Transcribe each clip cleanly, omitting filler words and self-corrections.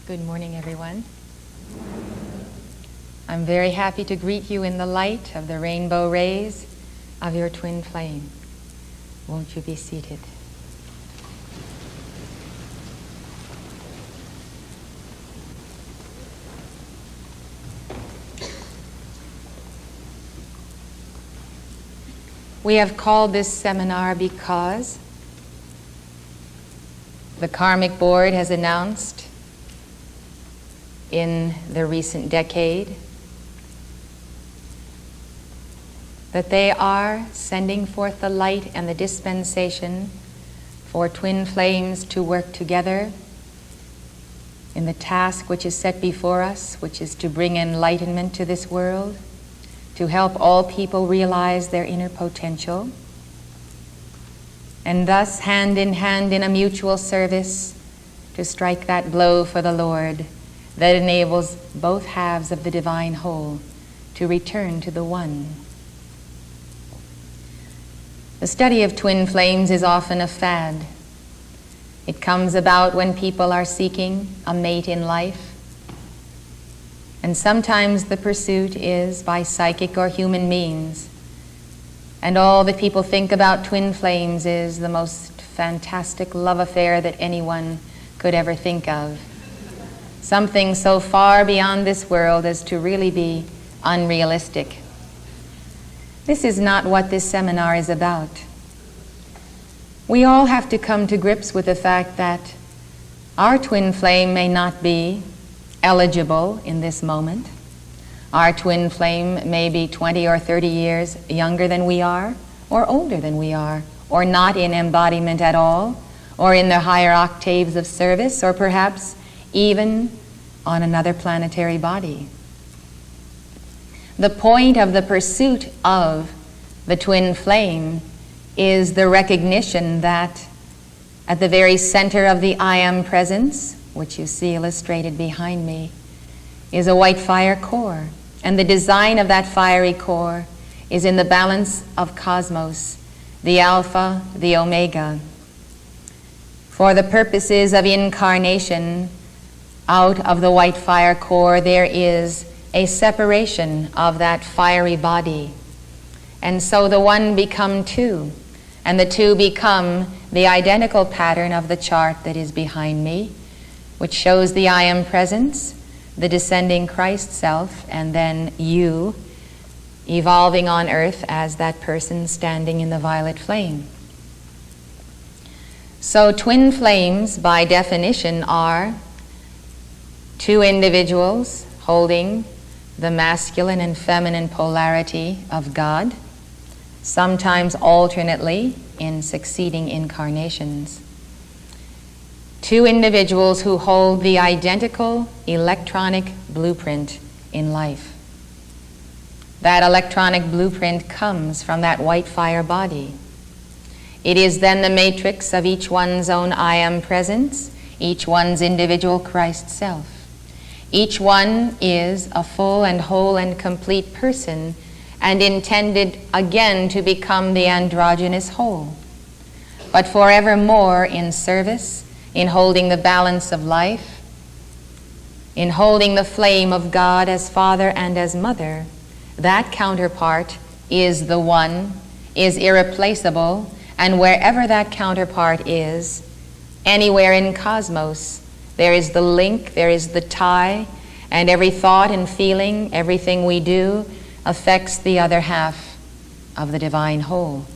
Good morning, everyone. I'm very happy to greet you in the light of the rainbow rays of your twin flame. Won't you be seated? We have called this seminar because the Karmic Board has announced in the recent decade that they are sending forth the light and the dispensation for twin flames to work together in the task which is set before us, which is to bring enlightenment to this world, to help all people realize their inner potential, and thus hand in hand in a mutual service to strike that blow for the Lord that enables both halves of the divine whole to return to the one. The study of twin flames is often a fad. It comes about when people are seeking a mate in life, and sometimes the pursuit is by psychic or human means, and all that people think about twin flames is the most fantastic love affair that anyone could ever think of. Something so far beyond this world as to really be unrealistic. This is not what this seminar is about. We all have to come to grips with the fact that our twin flame may not be eligible in this moment. Our twin flame may be 20 or 30 years younger than we are, or older than we are, or not in embodiment at all, or in the higher octaves of service, or perhaps even on another planetary body. The point of the pursuit of the twin flame is the recognition that at the very center of the I Am presence, which you see illustrated behind me, is a white fire core. And the design of that fiery core is in the balance of cosmos, the Alpha, the Omega. For the purposes of incarnation, out of the white fire core there is a separation of that fiery body. And so the one become two, and the two become the identical pattern of the chart that is behind me, which shows the I Am presence, the descending Christ self, and then you evolving on earth as that person standing in the violet flame. So twin flames, by definition, are two individuals holding the masculine and feminine polarity of God, sometimes alternately in succeeding incarnations. Two individuals who hold the identical electronic blueprint in life. That electronic blueprint comes from that white fire body. It is then the matrix of each one's own I Am presence, each one's individual Christ self. Each one is a full and whole and complete person and intended again to become the androgynous whole, but forevermore in service, in holding the balance of life, in holding the flame of God as Father and as Mother. That counterpart is the one, is irreplaceable, and wherever that counterpart is, anywhere in cosmos, there is the link, there is the tie, and every thought and feeling, everything we do, affects the other half of the divine whole.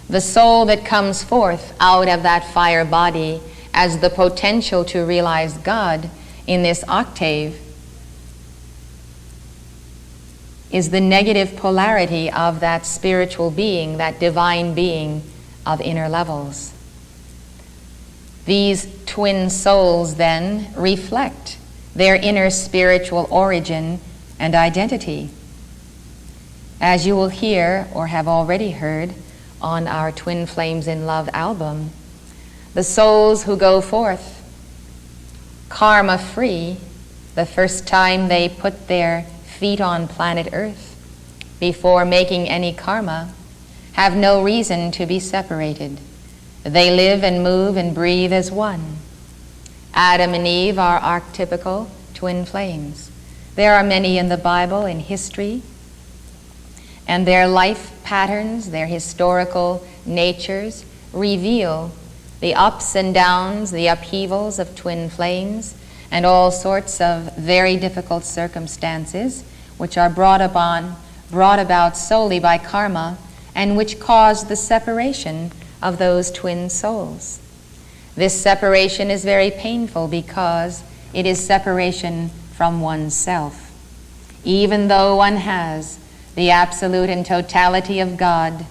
The soul that comes forth out of that fire body as the potential to realize God in this octave is the negative polarity of that spiritual being, that divine being of inner levels. These twin souls then reflect their inner spiritual origin and identity. As you will hear or have already heard on our Twin Flames in Love album, the souls who go forth karma-free the first time they put their feet on planet Earth before making any karma have no reason to be separated. They live and move and breathe as one. Adam and Eve are archetypical twin flames. There are many in the Bible, in history, and their life patterns, their historical natures reveal the ups and downs, the upheavals of twin flames, and all sorts of very difficult circumstances which are brought about solely by karma, and which cause the separation of those twin souls. This separation is very painful because it is separation from oneself. Even though one has the absolute and totality of God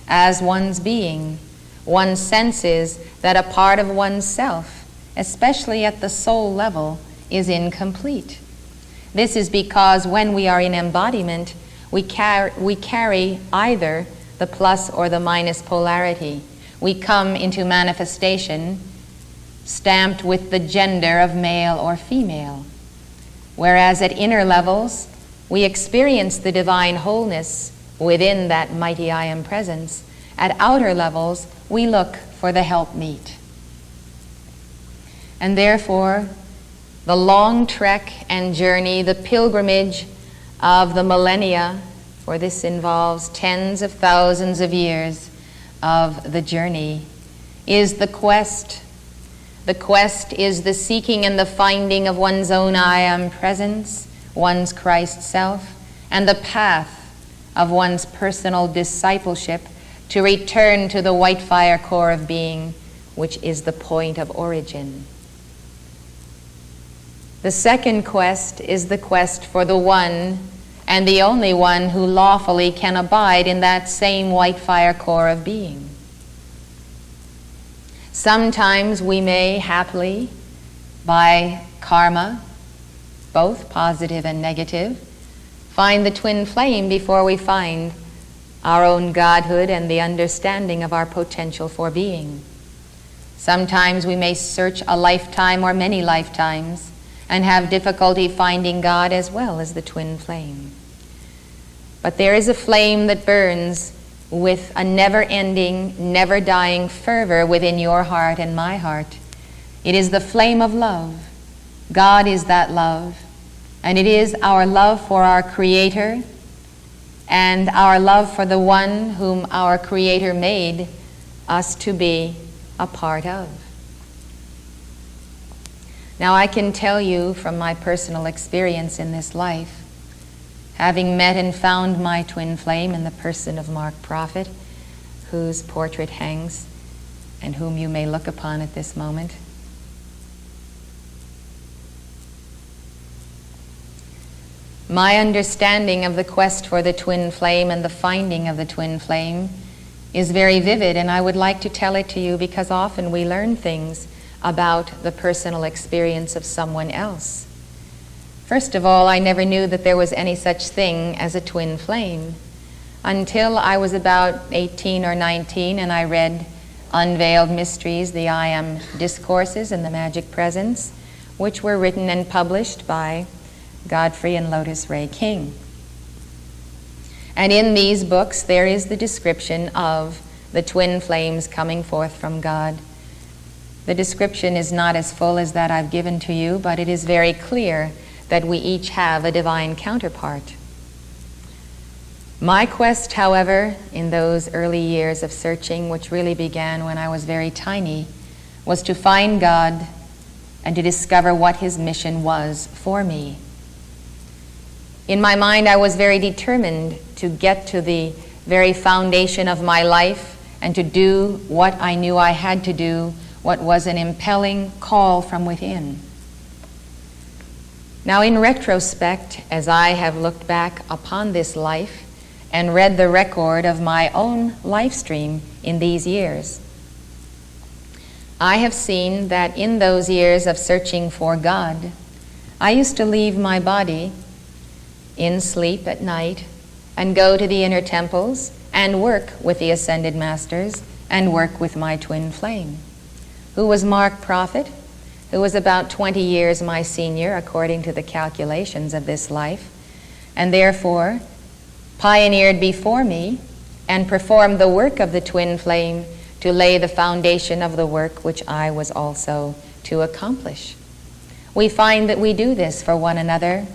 as one's being, one senses that a part of oneself, especially at the soul level, is incomplete. This is because when we are in embodiment, we carry either the plus or the minus polarity. We come into manifestation stamped with the gender of male or female. Whereas at inner levels, we experience the divine wholeness within that mighty I Am presence. At outer levels, we look for the helpmeet. And therefore, the long trek and journey, the pilgrimage of the millennia, for this involves tens of thousands of years of the journey, is the quest. The quest is the seeking and the finding of one's own I Am presence, one's Christ self, and the path of one's personal discipleship to return to the white fire core of being, which is the point of origin. The second quest is the quest for the one and the only one who lawfully can abide in that same white fire core of being. Sometimes we may happily, by karma, both positive and negative, find the twin flame before we find our own godhood and the understanding of our potential for being. Sometimes we may search a lifetime or many lifetimes and have difficulty finding God as well as the twin flame. But there is a flame that burns with a never-ending, never-dying fervor within your heart and my heart. It is the flame of love. God is that love, and it is our love for our Creator and our love for the one whom our Creator made us to be a part of. Now, I can tell you from my personal experience in this life, having met and found my twin flame in the person of Mark Prophet, whose portrait hangs and whom you may look upon at this moment. My understanding of the quest for the twin flame and the finding of the twin flame is very vivid, and I would like to tell it to you because often we learn things about the personal experience of someone else. First of all, I never knew that there was any such thing as a twin flame until I was about 18 or 19 and I read Unveiled Mysteries, the I Am Discourses and the Magic Presence, which were written and published by Godfrey and Lotus Ray King. And in these books there is the description of the twin flames coming forth from God. The description is not as full as that I've given to you, but it is very clear that we each have a divine counterpart. My quest, however, in those early years of searching, which really began when I was very tiny, was to find God and to discover what His mission was for me. In my mind, I was very determined to get to the very foundation of my life and to do what I knew I had to do, what was an impelling call from within. Now, in retrospect, as I have looked back upon this life and read the record of my own life stream in these years, I have seen that in those years of searching for God, I used to leave my body in sleep at night and go to the inner temples and work with the Ascended Masters and work with my twin flame, who was Mark Prophet, who was about 20 years my senior according to the calculations of this life, and therefore pioneered before me and performed the work of the twin flame to lay the foundation of the work which I was also to accomplish. We find that we do this for one another,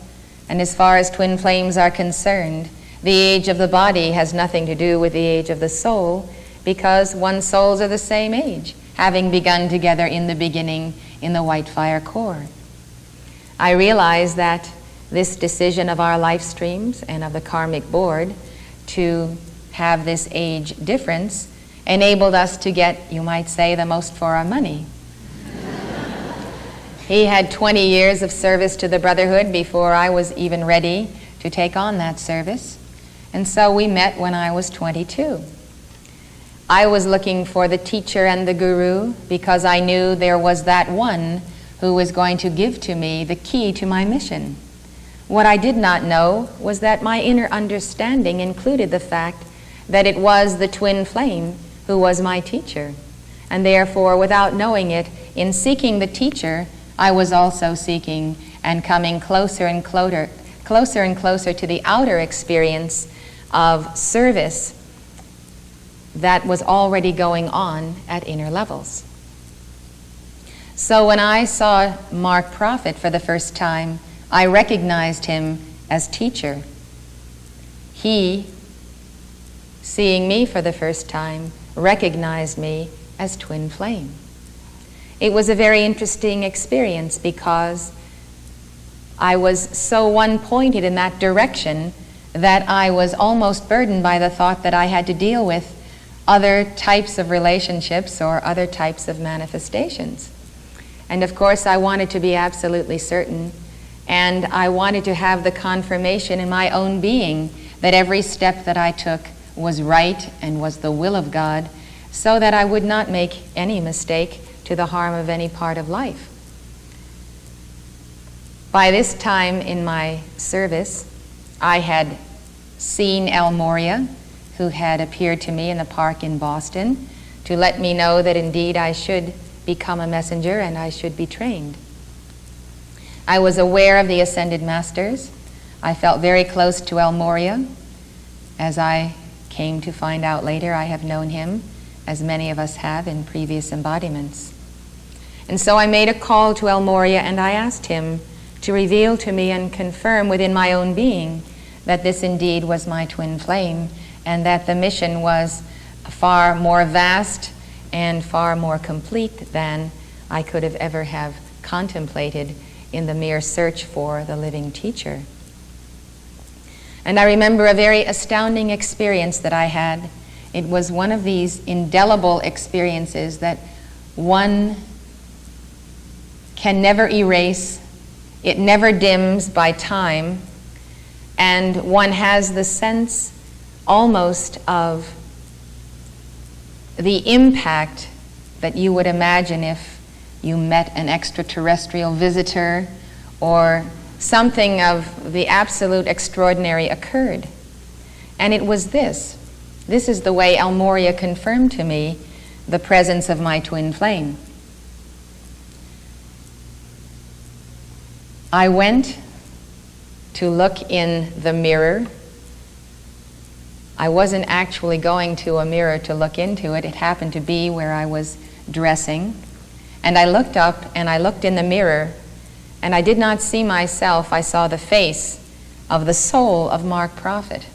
and as far as twin flames are concerned, the age of the body has nothing to do with the age of the soul, because one's souls are the same age, having begun together in the beginning in the white fire core. I realize that this decision of our life streams and of the karmic board to have this age difference enabled us to get, you might say, the most for our money. He had 20 years of service to the Brotherhood before I was even ready to take on that service. And so we met when I was 22. I was looking for the teacher and the guru because I knew there was that one who was going to give to me the key to my mission. What I did not know was that my inner understanding included the fact that it was the twin flame who was my teacher. And therefore, without knowing it, in seeking the teacher, I was also seeking and coming closer and closer to the outer experience of service that was already going on at inner levels. So when I saw Mark Prophet for the first time, I recognized him as teacher. He, seeing me for the first time, recognized me as twin flame. It was a very interesting experience because I was so one-pointed in that direction that I was almost burdened by the thought that I had to deal with other types of relationships or other types of manifestations. And of course, I wanted to be absolutely certain, and I wanted to have the confirmation in my own being that every step that I took was right and was the will of God, so that I would not make any mistake to the harm of any part of life. By this time in my service, I had seen El Moria, who had appeared to me in the park in Boston to let me know that indeed I should become a messenger and I should be trained. I was aware of the Ascended Masters. I felt very close to El Moria. As I came to find out later, I have known him, as many of us have in previous embodiments. And so I made a call to El Moria and I asked him to reveal to me and confirm within my own being that this indeed was my twin flame and that the mission was far more vast and far more complete than I could have ever have contemplated in the mere search for the living teacher. And I remember a very astounding experience that I had. It was one of these indelible experiences that one can never erase. It never dims by time, and one has the sense almost of the impact that you would imagine if you met an extraterrestrial visitor or something of the absolute extraordinary occurred. And it was this. This is the way El Moria confirmed to me the presence of my twin flame. I went to look in the mirror. I wasn't actually going to a mirror to look into it. It happened to be where I was dressing. And I looked up and I looked in the mirror, and I did not see myself. I saw the face of the soul of Mark Prophet.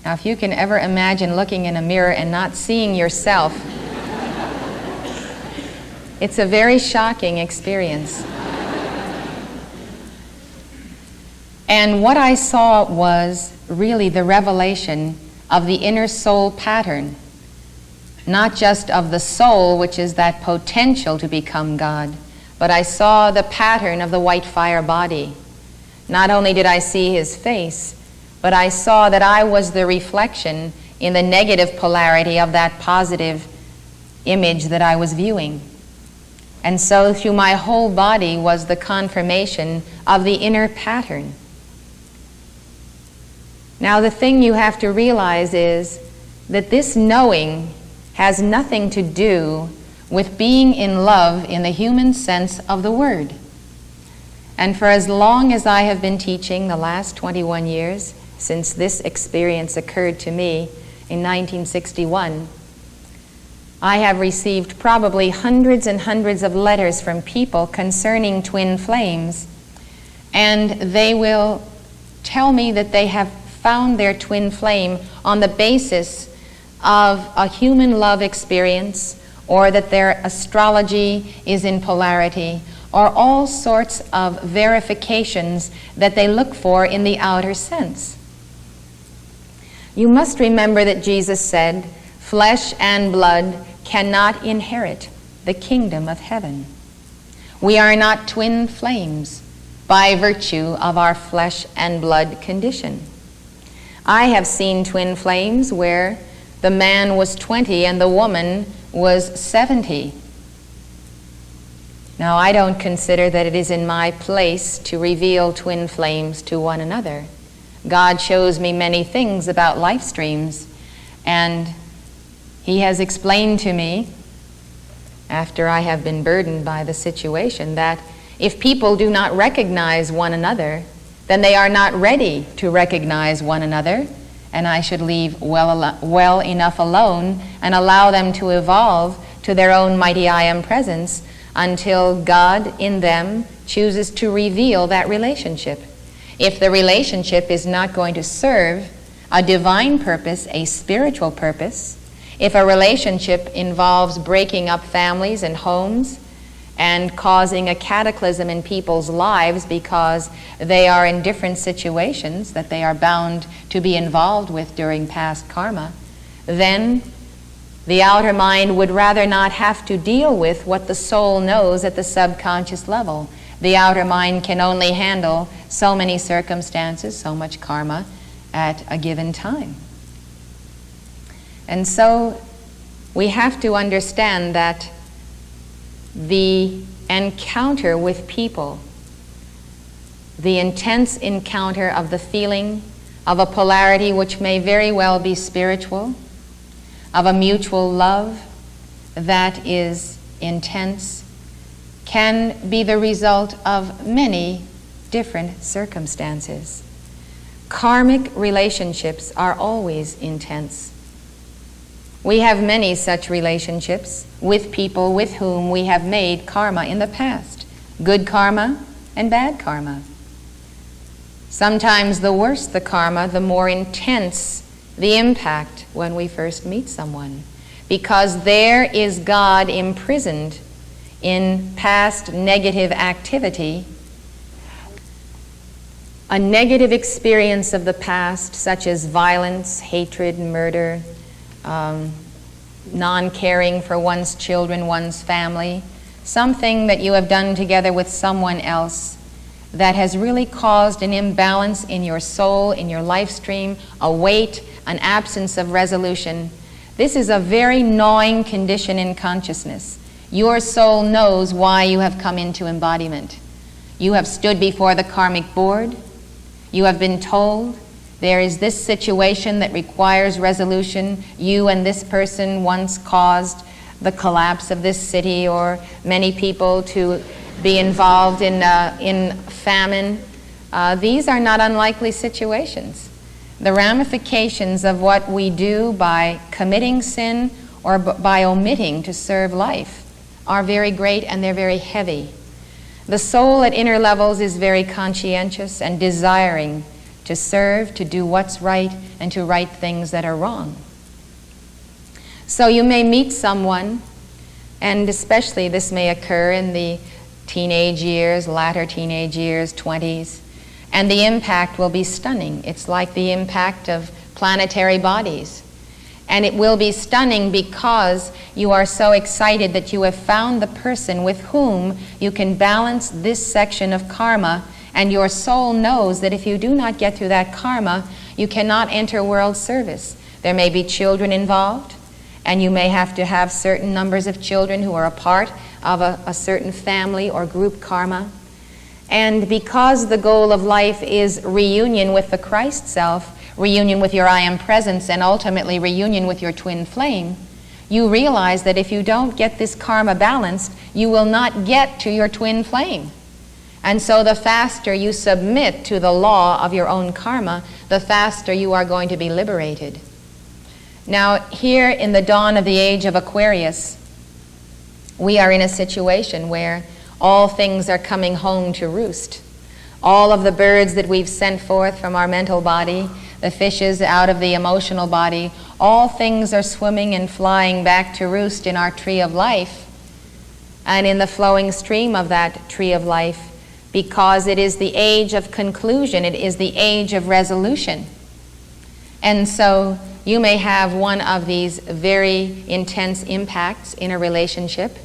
Now, if you can ever imagine looking in a mirror and not seeing yourself, it's a very shocking experience. And what I saw was really the revelation of the inner soul pattern, not just of the soul, which is that potential to become God, but I saw the pattern of the white fire body. Not only did I see his face, but I saw that I was the reflection in the negative polarity of that positive image that I was viewing. And so through my whole body was the confirmation of the inner pattern. Now, the thing you have to realize is that this knowing has nothing to do with being in love in the human sense of the word. And for as long as I have been teaching, the last 21 years, since this experience occurred to me in 1961, I have received probably hundreds and hundreds of letters from people concerning twin flames, and they will tell me that they have found their twin flame on the basis of a human love experience, or that their astrology is in polarity, or all sorts of verifications that they look for in the outer sense. You must remember that Jesus said, "Flesh and blood cannot inherit the kingdom of heaven." We are not twin flames by virtue of our flesh and blood condition. I have seen twin flames where the man was 20 and the woman was 70. Now, I don't consider that it is in my place to reveal twin flames to one another. God shows me many things about life streams, and He has explained to me, after I have been burdened by the situation, that if people do not recognize one another, then they are not ready to recognize one another, and I should leave well enough alone and allow them to evolve to their own mighty I Am presence until God in them chooses to reveal that relationship. If the relationship is not going to serve a divine purpose, a spiritual purpose, if a relationship involves breaking up families and homes and causing a cataclysm in people's lives because they are in different situations that they are bound to be involved with during past karma, then the outer mind would rather not have to deal with what the soul knows at the subconscious level. The outer mind can only handle so many circumstances, so much karma at a given time. And so we have to understand that the encounter with people, the intense encounter of the feeling of a polarity which may very well be spiritual, of a mutual love that is intense, can be the result of many different circumstances. Karmic relationships are always intense. We have many such relationships with people with whom we have made karma in the past, good karma and bad karma. Sometimes the worse the karma, the more intense the impact when we first meet someone, because there is God imprisoned in past negative activity. A negative experience of the past, such as violence, hatred, murder, non-caring for one's children, one's family, something that you have done together with someone else that has really caused an imbalance in your soul, in your life stream, a weight, an absence of resolution. This is a very gnawing condition in consciousness. Your soul knows why you have come into embodiment. You have stood before the karmic board. You have been told there is this situation that requires resolution. You and this person once caused the collapse of this city, or many people to be involved in famine. These are not unlikely situations. The ramifications of what we do by committing sin or by omitting to serve life are very great, and they're very heavy. The soul at inner levels is very conscientious and desiring to serve, to do what's right, and to right things that are wrong. So you may meet someone, and especially this may occur in the teenage years, latter teenage years, 20s, and the impact will be stunning. It's like the impact of planetary bodies. And it will be stunning because you are so excited that you have found the person with whom you can balance this section of karma, and your soul knows that if you do not get through that karma, you cannot enter world service. There may be children involved, and you may have to have certain numbers of children who are a part of a certain family or group karma. And because the goal of life is reunion with the Christ self, reunion with your I Am presence, and ultimately reunion with your twin flame, you realize that if you don't get this karma balanced, you will not get to your twin flame. And so the faster you submit to the law of your own karma, the faster you are going to be liberated. Now, here in the dawn of the age of Aquarius, we are in a situation where all things are coming home to roost. All of the birds that we've sent forth from our mental body, the fishes out of the emotional body, all things are swimming and flying back to roost in our tree of life and in the flowing stream of that tree of life, because it is the age of conclusion, it is the age of resolution. And so you may have one of these very intense impacts in a relationship.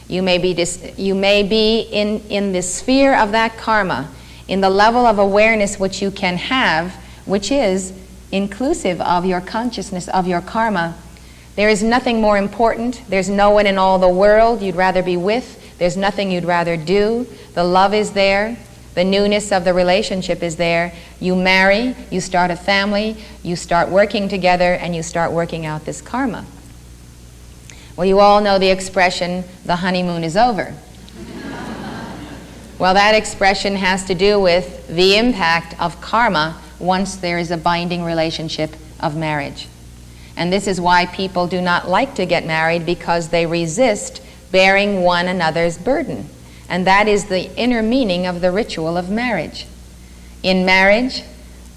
You may be in the sphere of that karma, in the level of awareness which you can have, which is inclusive of your consciousness, of your karma. There is nothing more important. There's no one in all the world you'd rather be with. There's nothing you'd rather do. The love is there. The newness of the relationship is there. You marry, you start a family, you start working together, and you start working out this karma. Well, you all know the expression, the honeymoon is over. Well, that expression has to do with the impact of karma once there is a binding relationship of marriage. And this is why people do not like to get married, because they resist bearing one another's burden. And that is the inner meaning of the ritual of marriage. In marriage,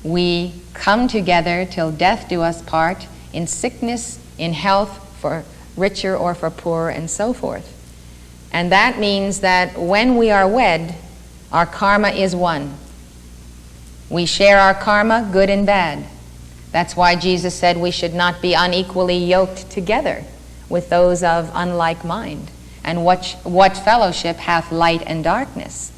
we come together till death do us part, in sickness, in health, for richer or for poorer, and so forth. And that means that when we are wed, our karma is one. We share our karma, good and bad. That's why Jesus said we should not be unequally yoked together with those of unlike mind. And what fellowship hath light and darkness?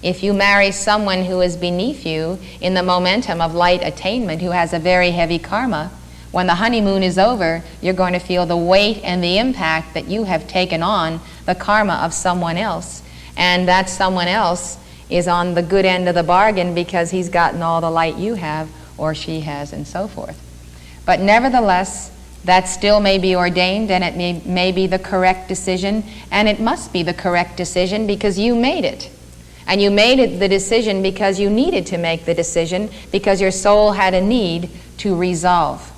If you marry someone who is beneath you in the momentum of light attainment, who has a very heavy karma, when the honeymoon is over, you're going to feel the weight and the impact that you have taken on the karma of someone else. And that someone else is on the good end of the bargain because he's gotten all the light you have, or she has, and so forth. But nevertheless, that still may be ordained, and it may be the correct decision, and it must be the correct decision because you made it. And you made it the decision because you needed to make the decision, because your soul had a need to resolve.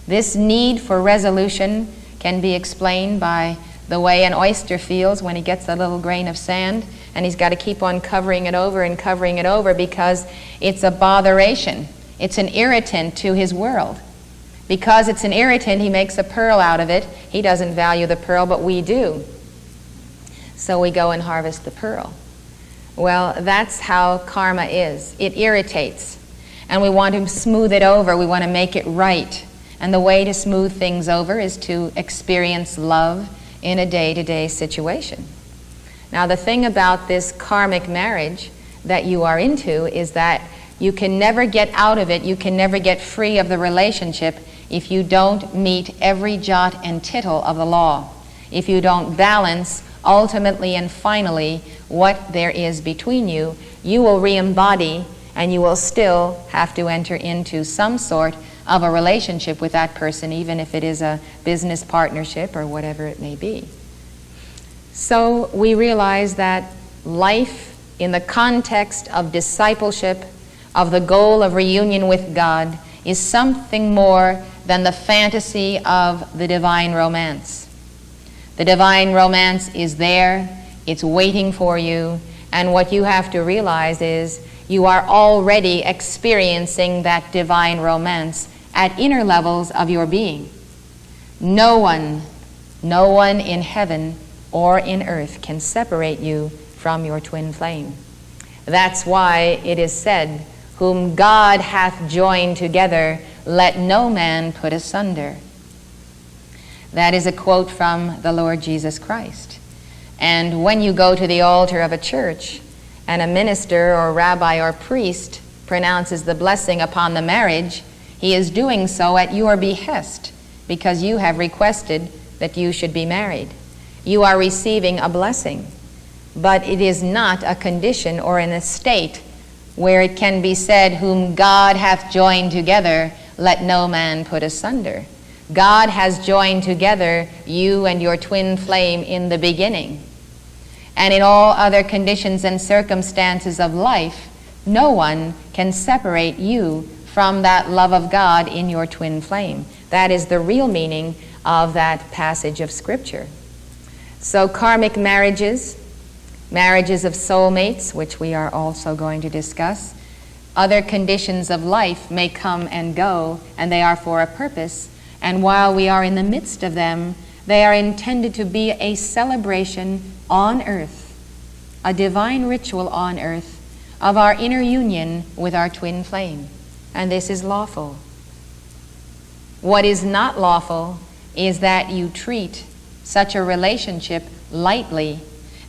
This need for resolution can be explained by the way an oyster feels when he gets a little grain of sand, and he's got to keep on covering it over and covering it over because it's a botheration. It's an irritant to his world. Because it's an irritant, he makes a pearl out of it. He doesn't value the pearl, but we do. So we go and harvest the pearl. Well, that's how karma is. It irritates. And we want to smooth it over. We want to make it right. And the way to smooth things over is to experience love in a day-to-day situation. Now, the thing about this karmic marriage that you are into is that you can never get out of it, you can never get free of the relationship if you don't meet every jot and tittle of the law, if you don't balance ultimately and finally what there is between you. You will re-embody, and you will still have to enter into some sort of a relationship with that person, even if it is a business partnership or whatever it may be. So we realize that life in the context of discipleship, of the goal of reunion with God, is something more than the fantasy of the divine romance. The divine romance is there, it's waiting for you, and what you have to realize is you are already experiencing that divine romance at inner levels of your being. No one in heaven or in earth can separate you from your twin flame. That's why it is said, whom God hath joined together, let no man put asunder. That is a quote from the Lord Jesus Christ. And when you go to the altar of a church and a minister or rabbi or priest pronounces the blessing upon the marriage, he is doing so at your behest because you have requested that you should be married. You are receiving a blessing, but it is not a condition or an estate where it can be said, whom God hath joined together, let no man put asunder. God has joined together you and your twin flame in the beginning. And in all other conditions and circumstances of life, no one can separate you from that love of God in your twin flame. That is the real meaning of that passage of Scripture. So karmic marriages, marriages of soulmates, which we are also going to discuss, other conditions of life may come and go, and they are for a purpose. And while we are in the midst of them, they are intended to be a celebration on earth, a divine ritual on earth of our inner union with our twin flame. And this is lawful. What is not lawful is that you treat such a relationship lightly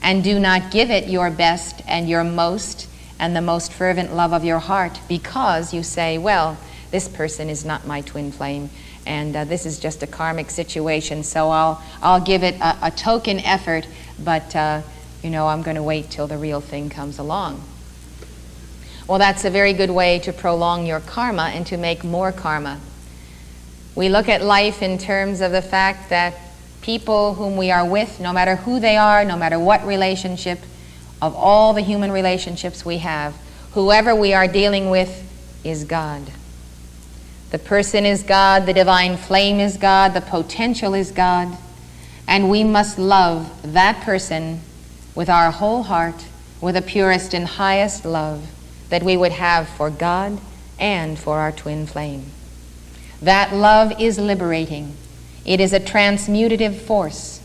and do not give it your best and your most and the most fervent love of your heart because you say, well, this person is not my twin flame and this is just a karmic situation, so I'll give it a token effort, but I'm going to wait till the real thing comes along. Well, that's a very good way to prolong your karma and to make more karma. We look at life in terms of the fact that people whom we are with, no matter who they are, no matter what relationship, of all the human relationships we have, whoever we are dealing with is God. The person is God, the divine flame is God, the potential is God, and we must love that person with our whole heart, with the purest and highest love that we would have for God and for our twin flame. That love is liberating. It is a transmutative force.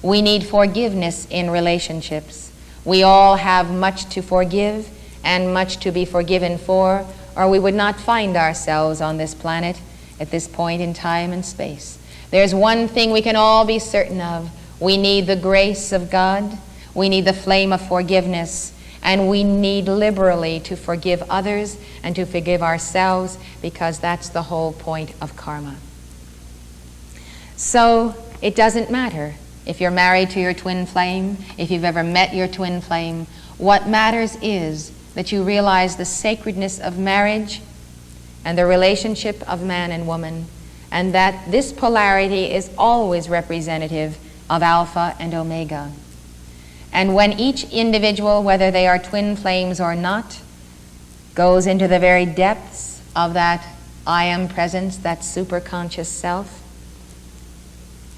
We need forgiveness in relationships. We all have much to forgive and much to be forgiven for, or we would not find ourselves on this planet at this point in time and space. There's one thing we can all be certain of. We need the grace of God. We need the flame of forgiveness. And we need liberally to forgive others and to forgive ourselves, because that's the whole point of karma. So it doesn't matter if you're married to your twin flame, if you've ever met your twin flame. What matters is that you realize the sacredness of marriage and the relationship of man and woman, and that this polarity is always representative of Alpha and Omega. And when each individual, whether they are twin flames or not, goes into the very depths of that I am presence, that superconscious self,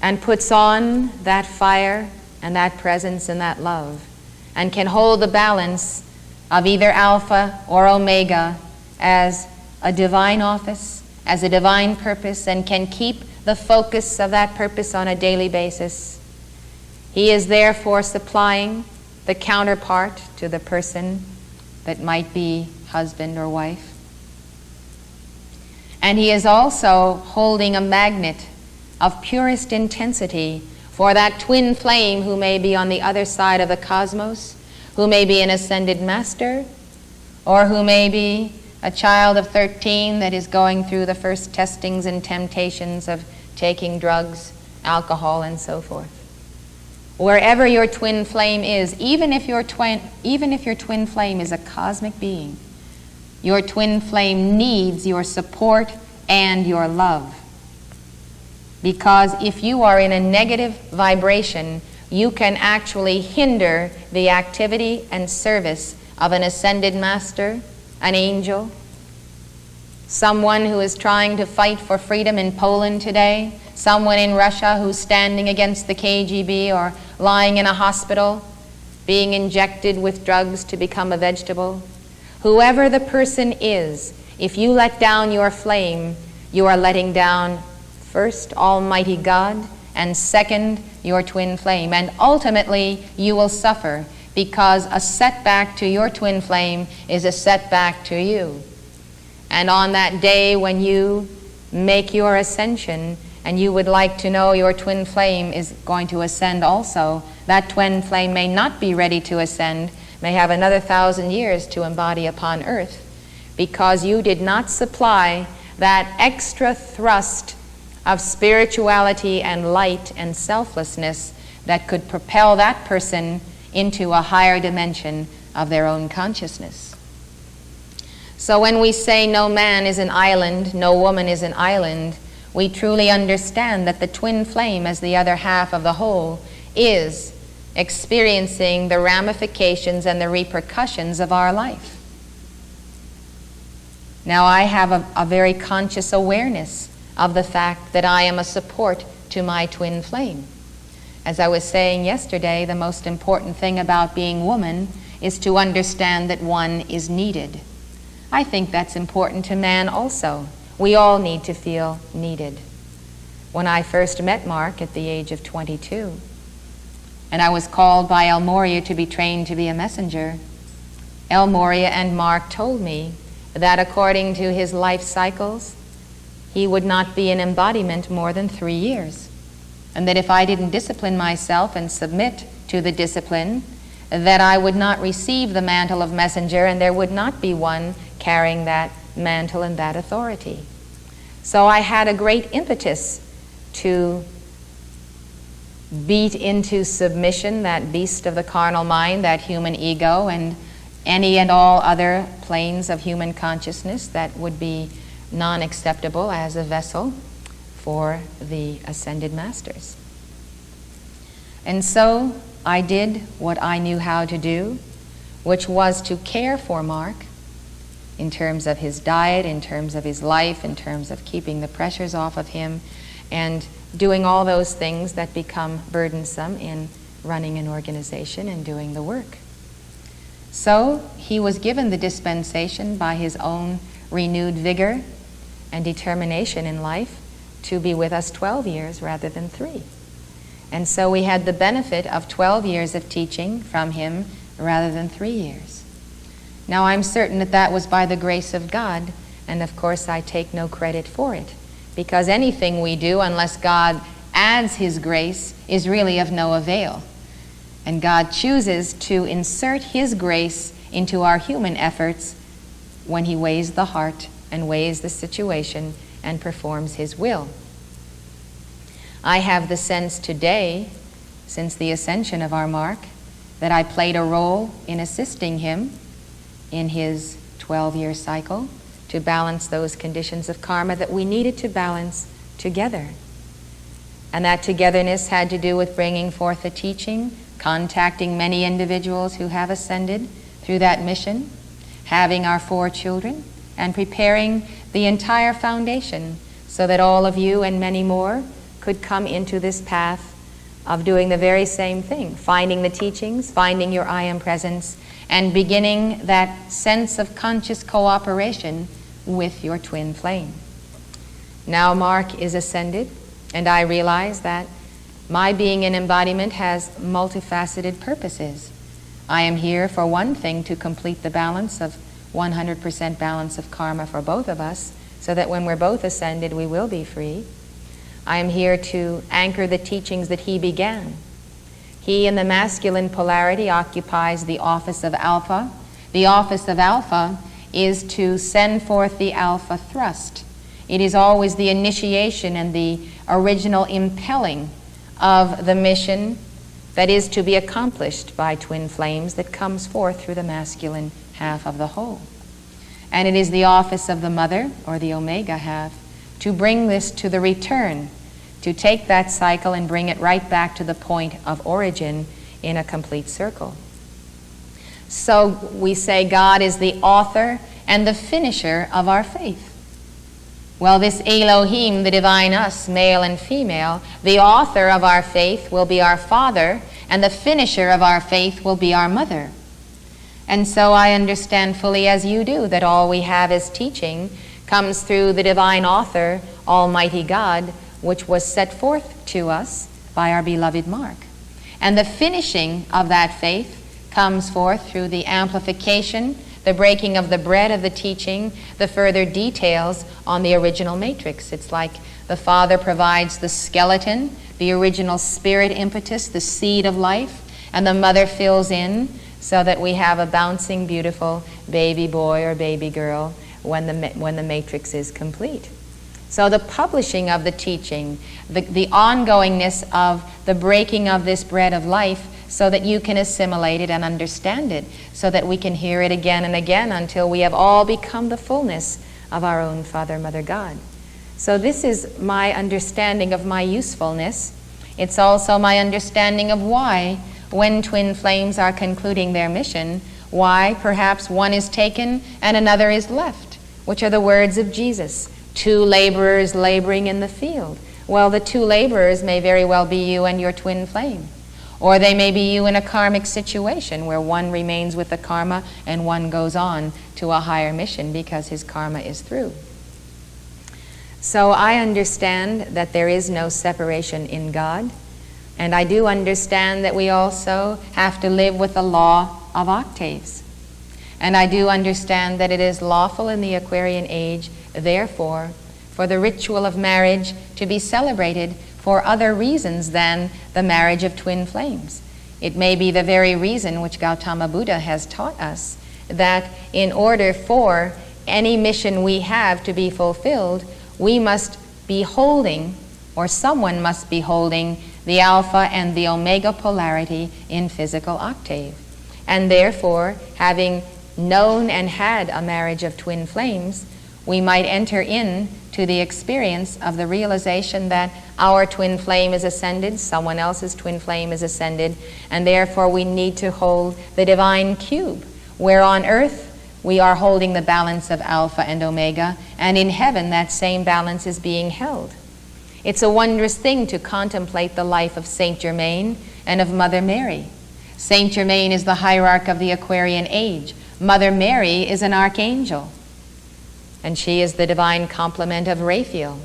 and puts on that fire and that presence and that love, and can hold the balance of either Alpha or Omega as a divine office, as a divine purpose, and can keep the focus of that purpose on a daily basis, he is therefore supplying the counterpart to the person that might be husband or wife. And he is also holding a magnet of purest intensity for that twin flame who may be on the other side of the cosmos, who may be an ascended master, or who may be a child of 13 that is going through the first testings and temptations of taking drugs, alcohol, and so forth. Wherever your twin flame is, even if your twin flame is a cosmic being, your twin flame needs your support and your love. Because if you are in a negative vibration, you can actually hinder the activity and service of an ascended master, an angel, someone who is trying to fight for freedom in Poland today, someone in Russia who's standing against the KGB or lying in a hospital, being injected with drugs to become a vegetable. Whoever the person is, if you let down your flame, you are letting down first Almighty God, and second your twin flame. And ultimately you will suffer, because a setback to your twin flame is a setback to you. And on that day when you make your ascension, and you would like to know your twin flame is going to ascend also, that twin flame may not be ready to ascend, may have another 1,000 years to embody upon earth, because you did not supply that extra thrust of spirituality and light and selflessness that could propel that person into a higher dimension of their own consciousness. So when we say no man is an island, no woman is an island, we truly understand that the twin flame, as the other half of the whole, is experiencing the ramifications and the repercussions of our life. Now, I have a very conscious awareness of the fact that I am a support to my twin flame. As I was saying yesterday, the most important thing about being woman is to understand that one is needed. I think that's important to man also. We all need to feel needed. When I first met Mark at the age of 22, and I was called by El Moria to be trained to be a messenger, El Moria and Mark told me that according to his life cycles, he would not be in embodiment more than 3 years. And that if I didn't discipline myself and submit to the discipline, that I would not receive the mantle of messenger, and there would not be one carrying that mantle and that authority. So I had a great impetus to beat into submission that beast of the carnal mind, that human ego, and any and all other planes of human consciousness that would be non-acceptable as a vessel for the ascended masters. And so I did what I knew how to do, which was to care for Mark in terms of his diet, in terms of his life, in terms of keeping the pressures off of him, and doing all those things that become burdensome in running an organization and doing the work. So he was given the dispensation by his own renewed vigor and determination in life to be with us 12 years rather than 3. And so we had the benefit of 12 years of teaching from him rather than 3 years. Now I'm certain that that was by the grace of God, and of course I take no credit for it, because anything we do, unless God adds his grace, is really of no avail. And God chooses to insert his grace into our human efforts when he weighs the heart and weighs the situation and performs his will. I have the sense today, since the ascension of our Mark, that I played a role in assisting him in his 12-year cycle to balance those conditions of karma that we needed to balance together. And that togetherness had to do with bringing forth the teaching, contacting many individuals who have ascended through that mission, having our 4 children, and preparing the entire foundation so that all of you and many more could come into this path of doing the very same thing, finding the teachings, finding your I am presence, and beginning that sense of conscious cooperation with your twin flame. Now Mark is ascended, and I realize that my being in embodiment has multifaceted purposes. I am here, for one thing, to complete the balance of 100% balance of karma for both of us, so that when we're both ascended, we will be free. I am here to anchor the teachings that he began. He, in the masculine polarity, occupies the office of alpha. The office of alpha is to send forth the alpha thrust. It is always the initiation and the original impelling of the mission that is to be accomplished by twin flames that comes forth through the masculine half of the whole. And it is the office of the mother, or the omega half, to bring this to the return, to take that cycle and bring it right back to the point of origin in a complete circle. So we say God is the author and the finisher of our faith. Well, this Elohim, the divine us, male and female, the author of our faith will be our father, and the finisher of our faith will be our mother. And so I understand fully, as you do, that all we have as teaching comes through the divine author, Almighty God, which was set forth to us by our beloved Mark. And the finishing of that faith comes forth through the amplification, the breaking of the bread of the teaching, the further details on the original matrix. It's like the Father provides the skeleton, the original spirit impetus, the seed of life, and the Mother fills in so that we have a bouncing, beautiful baby boy or baby girl when the matrix is complete. So the publishing of the teaching, the ongoingness of the breaking of this bread of life, so that you can assimilate it and understand it, so that we can hear it again and again until we have all become the fullness of our own Father, Mother, God. So this is my understanding of my usefulness. It's also my understanding of why, when twin flames are concluding their mission, why perhaps one is taken and another is left, which are the words of Jesus. Two laborers laboring in the field. Well, the two laborers may very well be you and your twin flame. Or they may be you in a karmic situation where one remains with the karma and one goes on to a higher mission because his karma is through. So I understand that there is no separation in God, and I do understand that we also have to live with the law of octaves. And I do understand that it is lawful in the Aquarian age, therefore, for the ritual of marriage to be celebrated for other reasons than the marriage of twin flames. It may be the very reason which Gautama Buddha has taught us, that in order for any mission we have to be fulfilled, we must be holding, or someone must be holding, the alpha and the omega polarity in physical octave. And therefore, having known and had a marriage of twin flames, we might enter in to the experience of the realization that our twin flame is ascended, someone else's twin flame is ascended, and therefore we need to hold the divine cube, where on earth we are holding the balance of alpha and omega, and in heaven that same balance is being held. It's a wondrous thing to contemplate the life of Saint Germain and of Mother Mary. Saint Germain is the hierarch of the Aquarian age. Mother Mary is an archangel, and she is the divine complement of Raphael.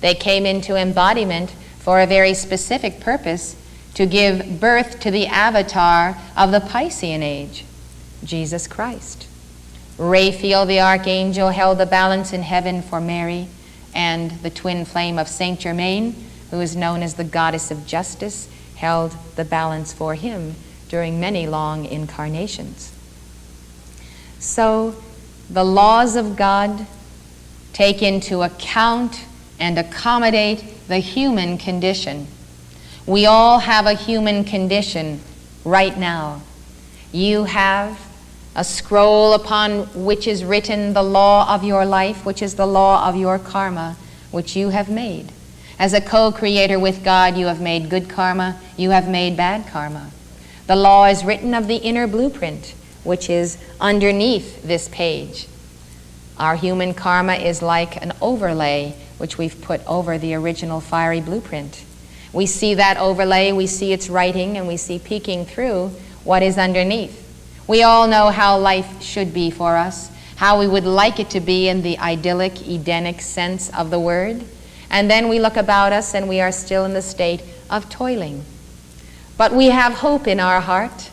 They came into embodiment for a very specific purpose, to give birth to the avatar of the Piscean age, Jesus Christ. Raphael the archangel held the balance in heaven for Mary, and the twin flame of Saint Germain, who is known as the goddess of justice, held the balance for him during many long incarnations. So the laws of God take into account and accommodate the human condition. We all have a human condition right now. You have a scroll upon which is written the law of your life, which is the law of your karma, which you have made. As a co-creator with God, you have made good karma, you have made bad karma. The law is written of the inner blueprint, which is underneath this page. Our human karma is like an overlay which we've put over the original fiery blueprint. We see that overlay, we see its writing, and we see peeking through what is underneath. We all know how life should be for us, how we would like it to be in the idyllic, Edenic sense of the word. And then we look about us and we are still in the state of toiling. But we have hope in our heart.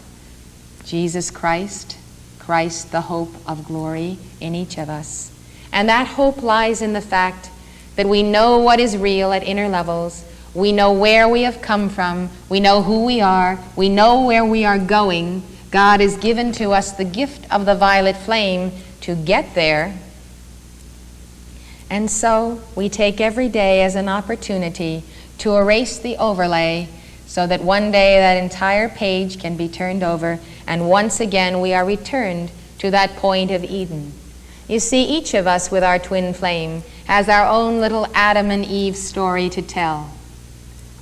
Jesus Christ, Christ the hope of glory in each of us. And that hope lies in the fact that we know what is real at inner levels. We know where we have come from. We know who we are. We know where we are going. God has given to us the gift of the violet flame to get there. And so we take every day as an opportunity to erase the overlay so that one day that entire page can be turned over, and once again we are returned to that point of Eden. You see, each of us with our twin flame has our own little Adam and Eve story to tell.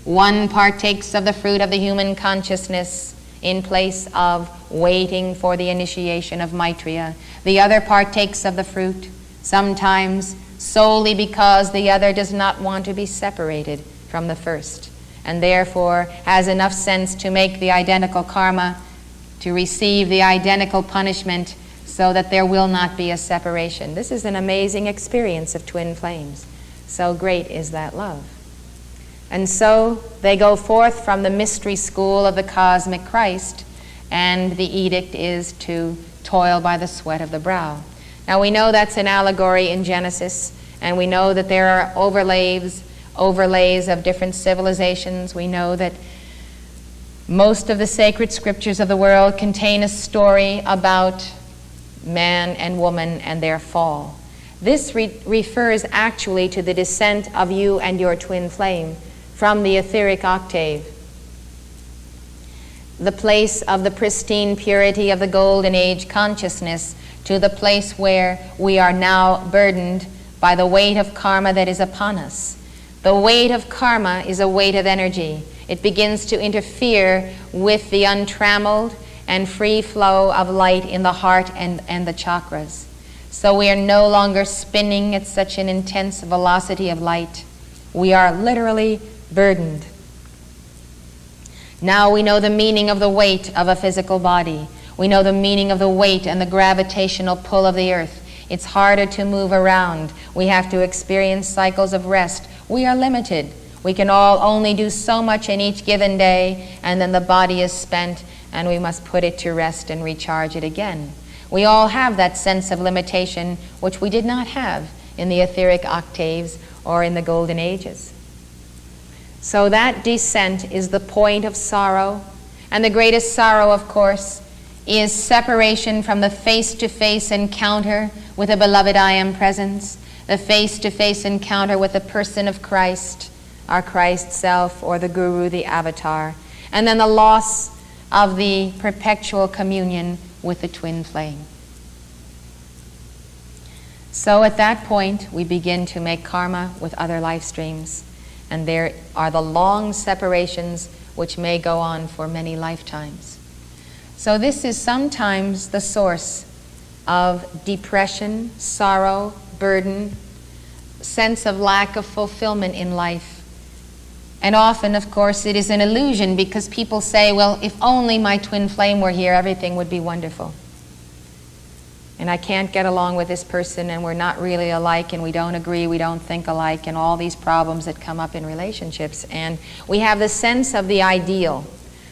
One partakes of the fruit of the human consciousness in place of waiting for the initiation of Maitreya. The other partakes of the fruit, sometimes solely because the other does not want to be separated from the first, and therefore has enough sense to make the identical karma, to receive the identical punishment, so that there will not be a separation. This is an amazing experience of twin flames. So great is that love. And so they go forth from the mystery school of the cosmic Christ, and the edict is to toil by the sweat of the brow. Now we know that's an allegory in Genesis, and we know that there are overlays of different civilizations. We know that most of the sacred scriptures of the world contain a story about man and woman and their fall. This refers actually to the descent of you and your twin flame from the etheric octave, the place of the pristine purity of the golden age consciousness, to the place where we are now burdened by the weight of karma that is upon us. The weight of karma is a weight of energy. It begins to interfere with the untrammeled and free flow of light in the heart and the chakras. So we are no longer spinning at such an intense velocity of light. We are literally burdened. Now we know the meaning of the weight of a physical body. We know the meaning of the weight and the gravitational pull of the earth. It's harder to move around. We have to experience cycles of rest. We are limited. We can all only do so much in each given day, and then the body is spent, and we must put it to rest and recharge it again. We all have that sense of limitation, which we did not have in the etheric octaves or in the golden ages. So that descent is the point of sorrow, and the greatest sorrow, of course, is separation from the face-to-face encounter with a beloved I Am Presence, the face-to-face encounter with the person of Christ, our Christ self, or the Guru, the Avatar, and then the loss of the perpetual communion with the twin flame. So at that point, we begin to make karma with other life streams, and there are the long separations which may go on for many lifetimes. So this is sometimes the source of depression, sorrow, burden, sense of lack of fulfillment in life. And often, of course, it is an illusion because people say, well, if only my twin flame were here, everything would be wonderful. And I can't get along with this person, and we're not really alike, and we don't agree, we don't think alike, and all these problems that come up in relationships. And we have the sense of the ideal,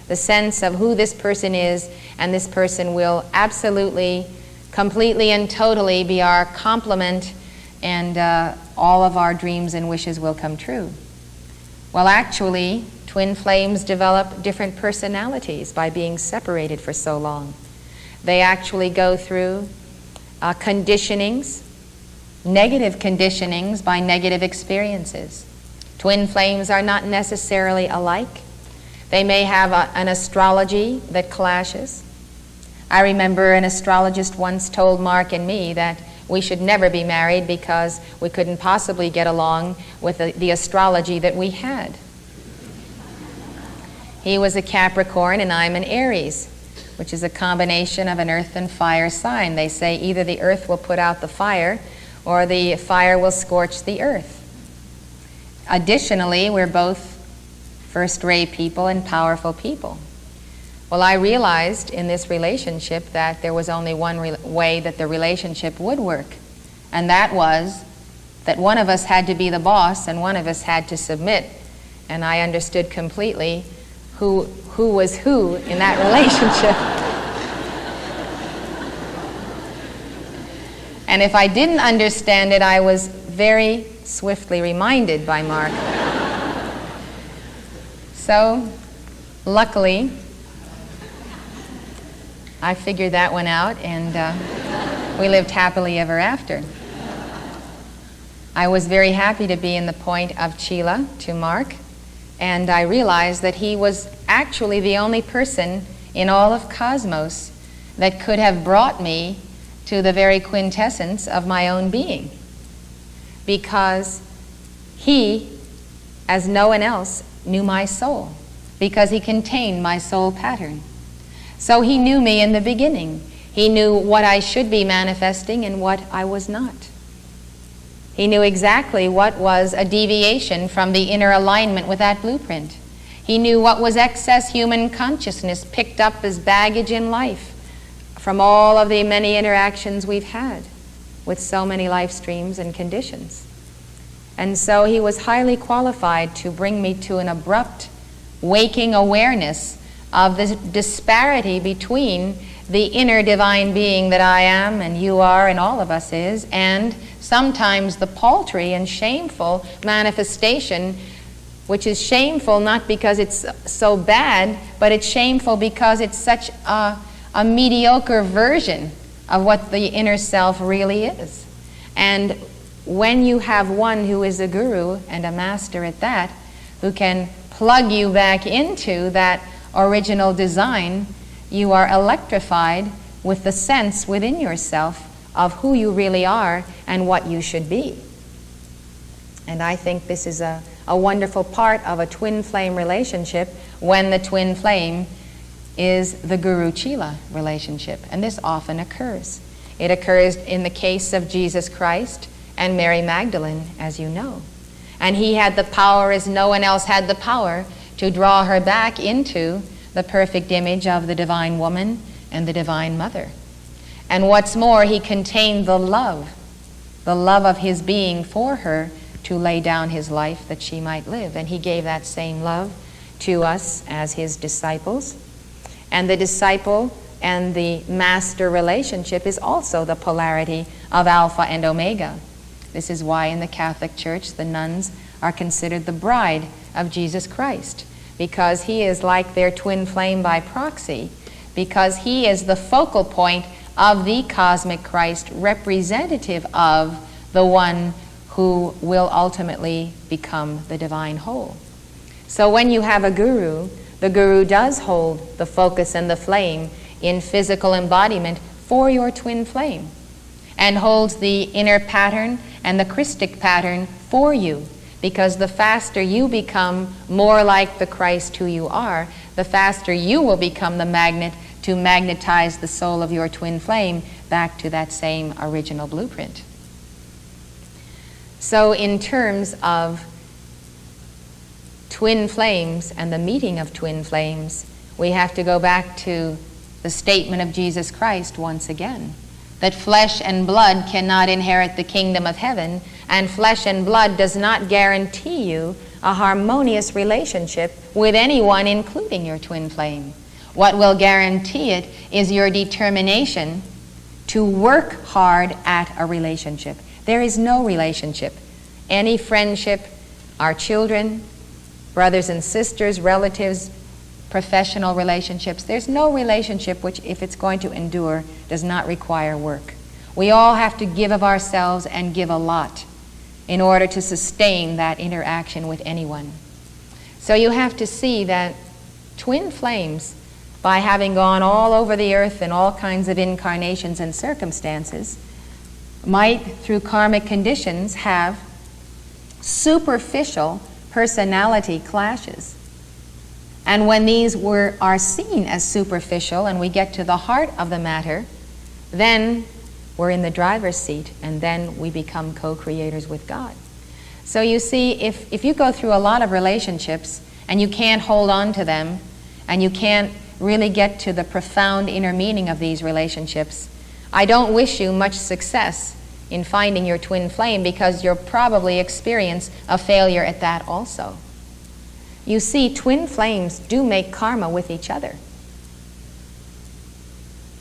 the sense of who this person is, and this person will absolutely, completely, and totally be our complement, and all of our dreams and wishes will come true. Well, actually, twin flames develop different personalities by being separated for so long. They actually go through conditionings, negative conditionings by negative experiences. Twin flames are not necessarily alike. They may have an astrology that clashes. I remember an astrologist once told Mark and me that we should never be married because we couldn't possibly get along with the astrology that we had. He was a Capricorn and I'm an Aries, which is a combination of an earth and fire sign. They say either the earth will put out the fire or the fire will scorch the earth. Additionally, we're both first-rate people and powerful people. Well, I realized in this relationship that there was only one way that the relationship would work, and that was that one of us had to be the boss and one of us had to submit. And I understood completely who was who in that relationship. And if I didn't understand it, I was very swiftly reminded by Mark. So, luckily, I figured that one out, and we lived happily ever after. I was very happy to be in the point of Chila to Mark, and I realized that he was actually the only person in all of cosmos that could have brought me to the very quintessence of my own being, because he, as no one else, knew my soul, because he contained my soul pattern. So he knew me in the beginning. He knew what I should be manifesting and what I was not. He knew exactly what was a deviation from the inner alignment with that blueprint. He knew what was excess human consciousness picked up as baggage in life from all of the many interactions we've had with so many life streams and conditions. And so he was highly qualified to bring me to an abrupt waking awareness of the disparity between the inner divine being that I am and you are and all of us is, and sometimes the paltry and shameful manifestation, which is shameful not because it's so bad, but it's shameful because it's such a mediocre version of what the inner self really is. And when you have one who is a guru and a master at that, who can plug you back into that original design, you are electrified with the sense within yourself of who you really are and what you should be. And I think this is a wonderful part of a twin flame relationship when the twin flame is the Guru Chila relationship. And this often occurs. It occurs in the case of Jesus Christ and Mary Magdalene, as you know. And he had the power, as no one else had the power, to draw her back into the perfect image of the divine woman and the divine mother. And what's more, he contained the love of his being for her to lay down his life that she might live. And he gave that same love to us as his disciples. And the disciple and the master relationship is also the polarity of Alpha and Omega. This is why in the Catholic Church the nuns are considered the bride of Jesus Christ, because he is like their twin flame by proxy, because he is the focal point of the cosmic Christ, representative of the one who will ultimately become the divine whole. So when you have a guru, the guru does hold the focus and the flame in physical embodiment for your twin flame, and holds the inner pattern and the Christic pattern for you, because the faster you become more like the Christ who you are, the faster you will become the magnet to magnetize the soul of your twin flame back to that same original blueprint. So in terms of twin flames and the meeting of twin flames, we have to go back to the statement of Jesus Christ once again, that flesh and blood cannot inherit the kingdom of heaven, and flesh and blood does not guarantee you a harmonious relationship with anyone, including your twin flame. What will guarantee it is your determination to work hard at a relationship. There is no relationship, any friendship, our children, brothers and sisters, relatives, professional relationships. There's no relationship which, if it's going to endure, does not require work. We all have to give of ourselves and give a lot in order to sustain that interaction with anyone. So you have to see that twin flames, by having gone all over the earth in all kinds of incarnations and circumstances, might, through karmic conditions, have superficial personality clashes. And when these are seen as superficial and we get to the heart of the matter, then we're in the driver's seat, and then we become co-creators with God. So you see, if you go through a lot of relationships and you can't hold on to them, and you can't really get to the profound inner meaning of these relationships, I don't wish you much success in finding your twin flame, because you'll probably experience a failure at that also. You see, twin flames do make karma with each other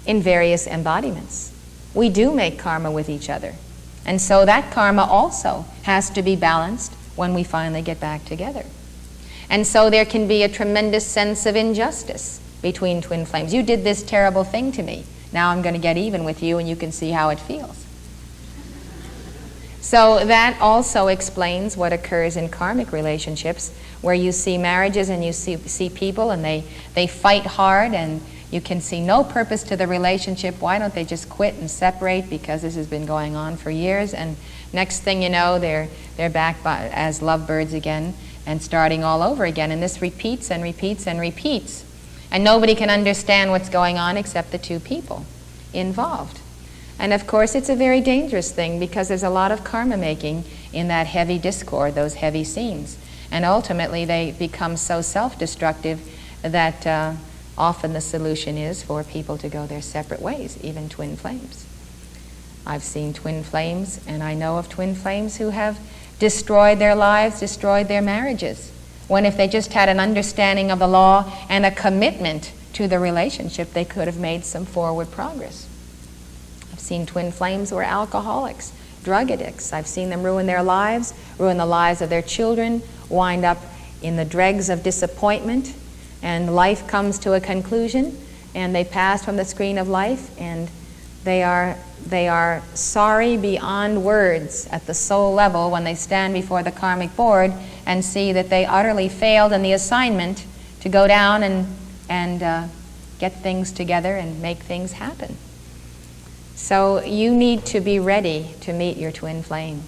in various embodiments. We do make karma with each other. And so that karma also has to be balanced when we finally get back together. And so there can be a tremendous sense of injustice between twin flames. You did this terrible thing to me. Now I'm going to get even with you, and you can see how it feels. So that also explains what occurs in karmic relationships, where you see marriages and you see people and they fight hard, and you can see no purpose to the relationship. Why don't they just quit and separate, because this has been going on for years, and next thing you know, they're back as lovebirds again and starting all over again, and this repeats and repeats and repeats, and nobody can understand what's going on except the two people involved. And of course, it's a very dangerous thing, because there's a lot of karma making in that heavy discord, those heavy scenes. And ultimately, they become so self-destructive that often the solution is for people to go their separate ways, even twin flames. I've seen twin flames, and I know of twin flames who have destroyed their lives, destroyed their marriages, when if they just had an understanding of the law and a commitment to the relationship, they could have made some forward progress. I've seen twin flames who are alcoholics, drug addicts. I've seen them ruin their lives, ruin the lives of their children, wind up in the dregs of disappointment, and life comes to a conclusion, and they pass from the screen of life, and they are sorry beyond words at the soul level when they stand before the karmic board and see that they utterly failed in the assignment to go down and get things together and make things happen. So you need to be ready to meet your twin flame.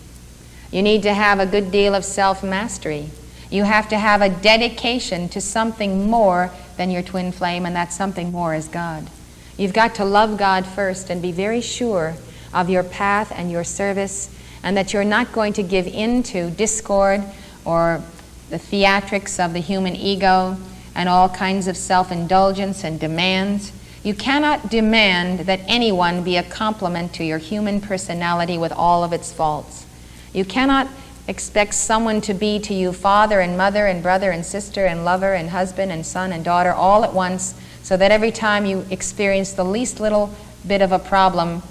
You need to have a good deal of self-mastery. You have to have a dedication to something more than your twin flame, and that something more is God. You've got to love God first and be very sure of your path and your service, and that you're not going to give in to discord or the theatrics of the human ego and all kinds of self-indulgence and demands. You cannot demand that anyone be a complement to your human personality with all of its faults. You cannot expect someone to be to you father and mother and brother and sister and lover and husband and son and daughter all at once, so that every time you experience the least little bit of a problem,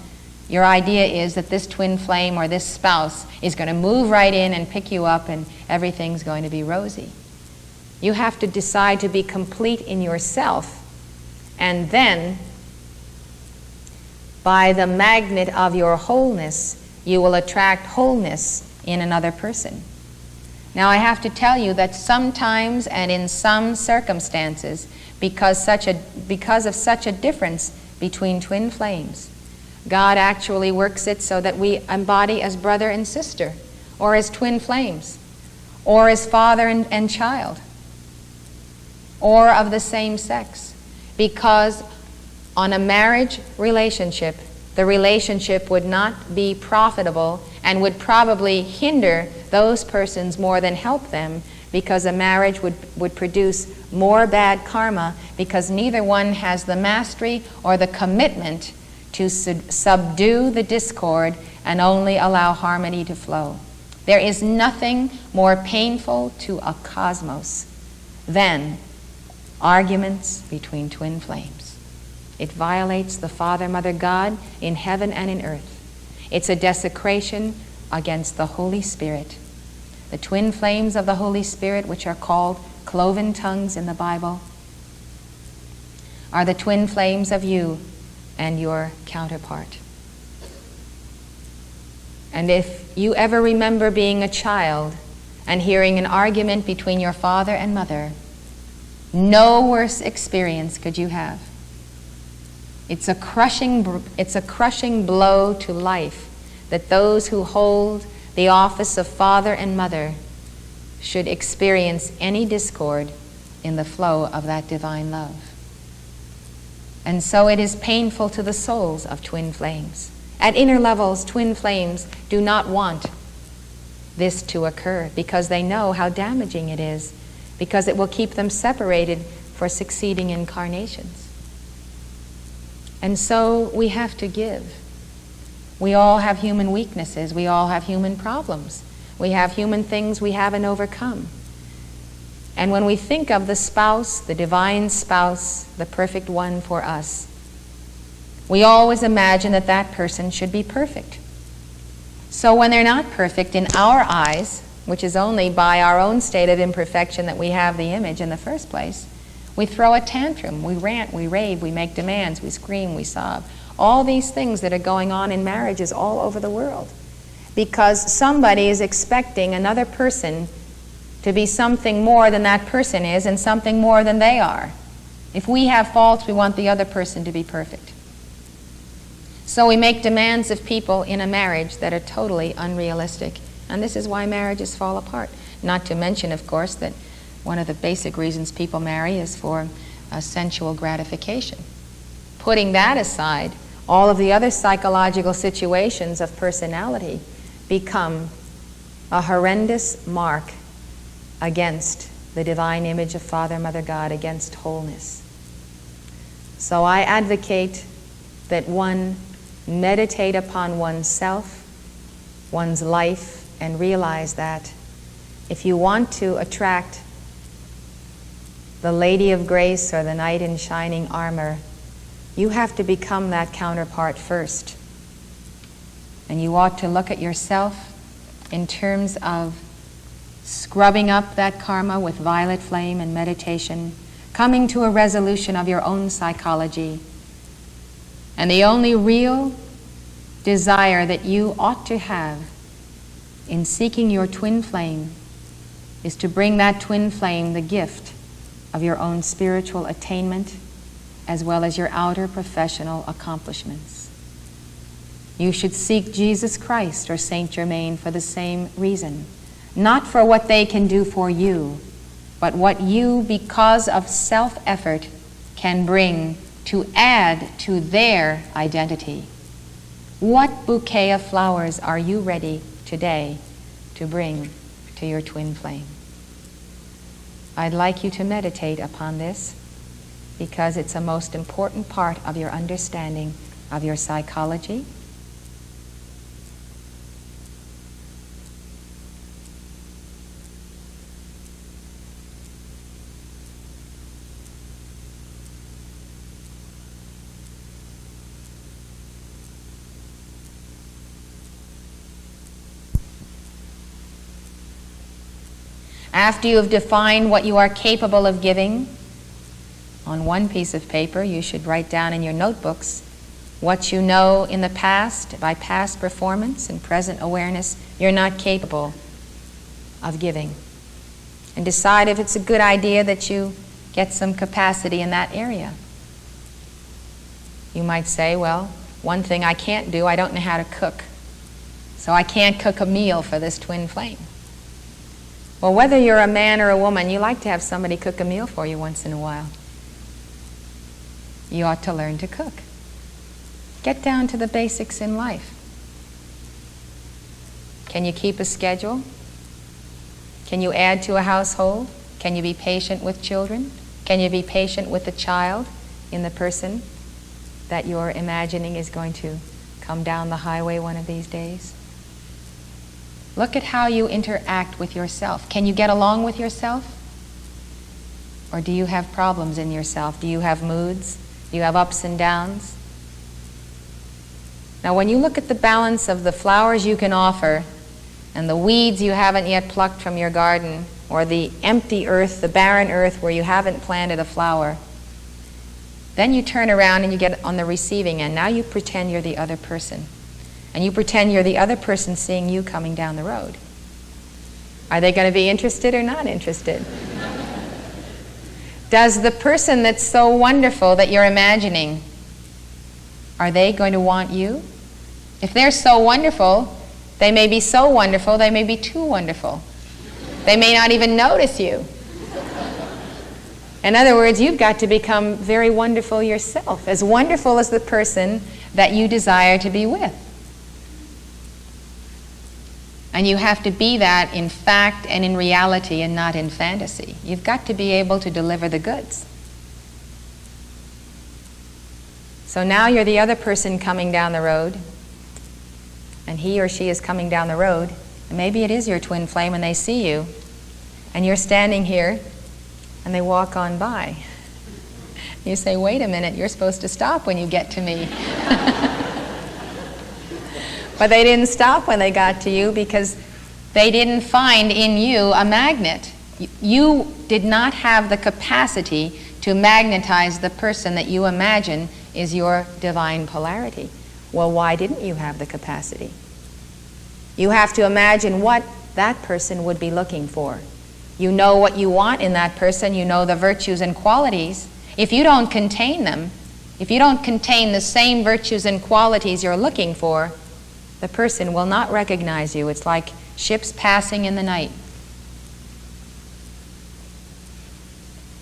your idea is that this twin flame or this spouse is going to move right in and pick you up and everything's going to be rosy. You have to decide to be complete in yourself, and then, by the magnet of your wholeness, you will attract wholeness in another person. Now, I have to tell you that sometimes and in some circumstances, because of such a difference between twin flames, God actually works it so that we embody as brother and sister, or as twin flames, or as father and child, or of the same sex. Because on a marriage relationship, the relationship would not be profitable and would probably hinder those persons more than help them, because a marriage would produce more bad karma, because neither one has the mastery or the commitment to subdue the discord and only allow harmony to flow. There is nothing more painful to a cosmos than arguments between twin flames. It violates the Father, Mother, God in heaven and in earth. It's a desecration against the Holy Spirit. The twin flames of the Holy Spirit, which are called cloven tongues in the Bible, are the twin flames of you and your counterpart. And if you ever remember being a child and hearing an argument between your father and mother, no worse experience could you have. It's a crushing blow to life that those who hold the office of father and mother should experience any discord in the flow of that divine love. And so it is painful to the souls of twin flames. At inner levels, twin flames do not want this to occur, because they know how damaging it is, because it will keep them separated for succeeding incarnations. And so we have to give. We all have human weaknesses. We all have human problems. We have human things we haven't overcome. And when we think of the spouse, the divine spouse, the perfect one for us, we always imagine that that person should be perfect. So when they're not perfect in our eyes, which is only by our own state of imperfection that we have the image in the first place, we throw a tantrum, we rant, we rave, we make demands, we scream, we sob. All these things that are going on in marriages all over the world, because somebody is expecting another person to be something more than that person is and something more than they are. If we have faults, we want the other person to be perfect. So we make demands of people in a marriage that are totally unrealistic. And this is why marriages fall apart. Not to mention, of course, that one of the basic reasons people marry is for sensual gratification. Putting that aside, all of the other psychological situations of personality become a horrendous mark against the divine image of Father, Mother, God, against wholeness. So I advocate that one meditate upon oneself, one's life, and realize that if you want to attract the Lady of Grace or the Knight in shining armor, you have to become that counterpart first. And you ought to look at yourself in terms of scrubbing up that karma with violet flame and meditation, coming to a resolution of your own psychology. And the only real desire that you ought to have in seeking your twin flame is to bring that twin flame the gift of your own spiritual attainment as well as your outer professional accomplishments. You should seek Jesus Christ or Saint Germain for the same reason, not for what they can do for you, but what you, because of self-effort, can bring to add to their identity. What bouquet of flowers are you ready today to bring to your twin flame? I'd like you to meditate upon this because it's a most important part of your understanding of your psychology. After you have defined what you are capable of giving, on one piece of paper you should write down in your notebooks what you know in the past, by past performance and present awareness, you're not capable of giving. And decide if it's a good idea that you get some capacity in that area. You might say, well, one thing I can't do, I don't know how to cook. So I can't cook a meal for this twin flame. Well, whether you're a man or a woman, you like to have somebody cook a meal for you once in a while. You ought to learn to cook. Get down to the basics in life. Can you keep a schedule? Can you add to a household? Can you be patient with children? Can you be patient with the child in the person that you're imagining is going to come down the highway one of these days? Look at how you interact with yourself. Can you get along with yourself? Or do you have problems in yourself? Do you have moods? Do you have ups and downs? Now, when you look at the balance of the flowers you can offer and the weeds you haven't yet plucked from your garden, or the empty earth, the barren earth where you haven't planted a flower, then you turn around and you get on the receiving end. Now you pretend you're the other person. And you pretend you're the other person seeing you coming down the road. Are they going to be interested or not interested? Does the person that's so wonderful that you're imagining, are they going to want you? If they're so wonderful, they may be so wonderful, they may be too wonderful. They may not even notice you. In other words, you've got to become very wonderful yourself, as wonderful as the person that you desire to be with. And you have to be that in fact and in reality and not in fantasy. You've got to be able to deliver the goods. So now you're the other person coming down the road, and he or she is coming down the road, and maybe it is your twin flame and they see you, and you're standing here, and they walk on by. You say, wait a minute, you're supposed to stop when you get to me. But they didn't stop when they got to you because they didn't find in you a magnet. You did not have the capacity to magnetize the person that you imagine is your divine polarity. Well, why didn't you have the capacity? You have to imagine what that person would be looking for. You know what you want in that person. You know the virtues and qualities. If you don't contain them, if you don't contain the same virtues and qualities you're looking for, the person will not recognize you. It's like ships passing in the night.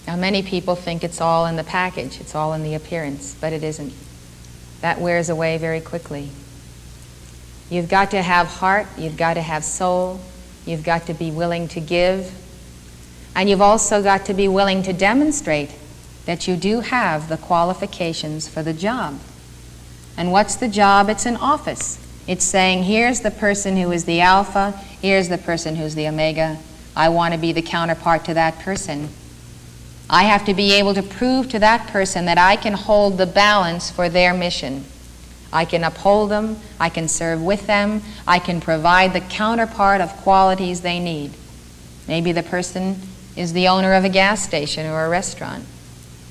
Now, many people think it's all in the package, it's all in the appearance, but it isn't. That wears away very quickly. You've got to have heart, you've got to have soul, you've got to be willing to give, and you've also got to be willing to demonstrate that you do have the qualifications for the job. And what's the job? It's an office. It's saying, here's the person who is the alpha, here's the person who's the omega. I want to be the counterpart to that person. I have to be able to prove to that person that I can hold the balance for their mission. I can uphold them, I can serve with them, I can provide the counterpart of qualities they need. Maybe the person is the owner of a gas station or a restaurant.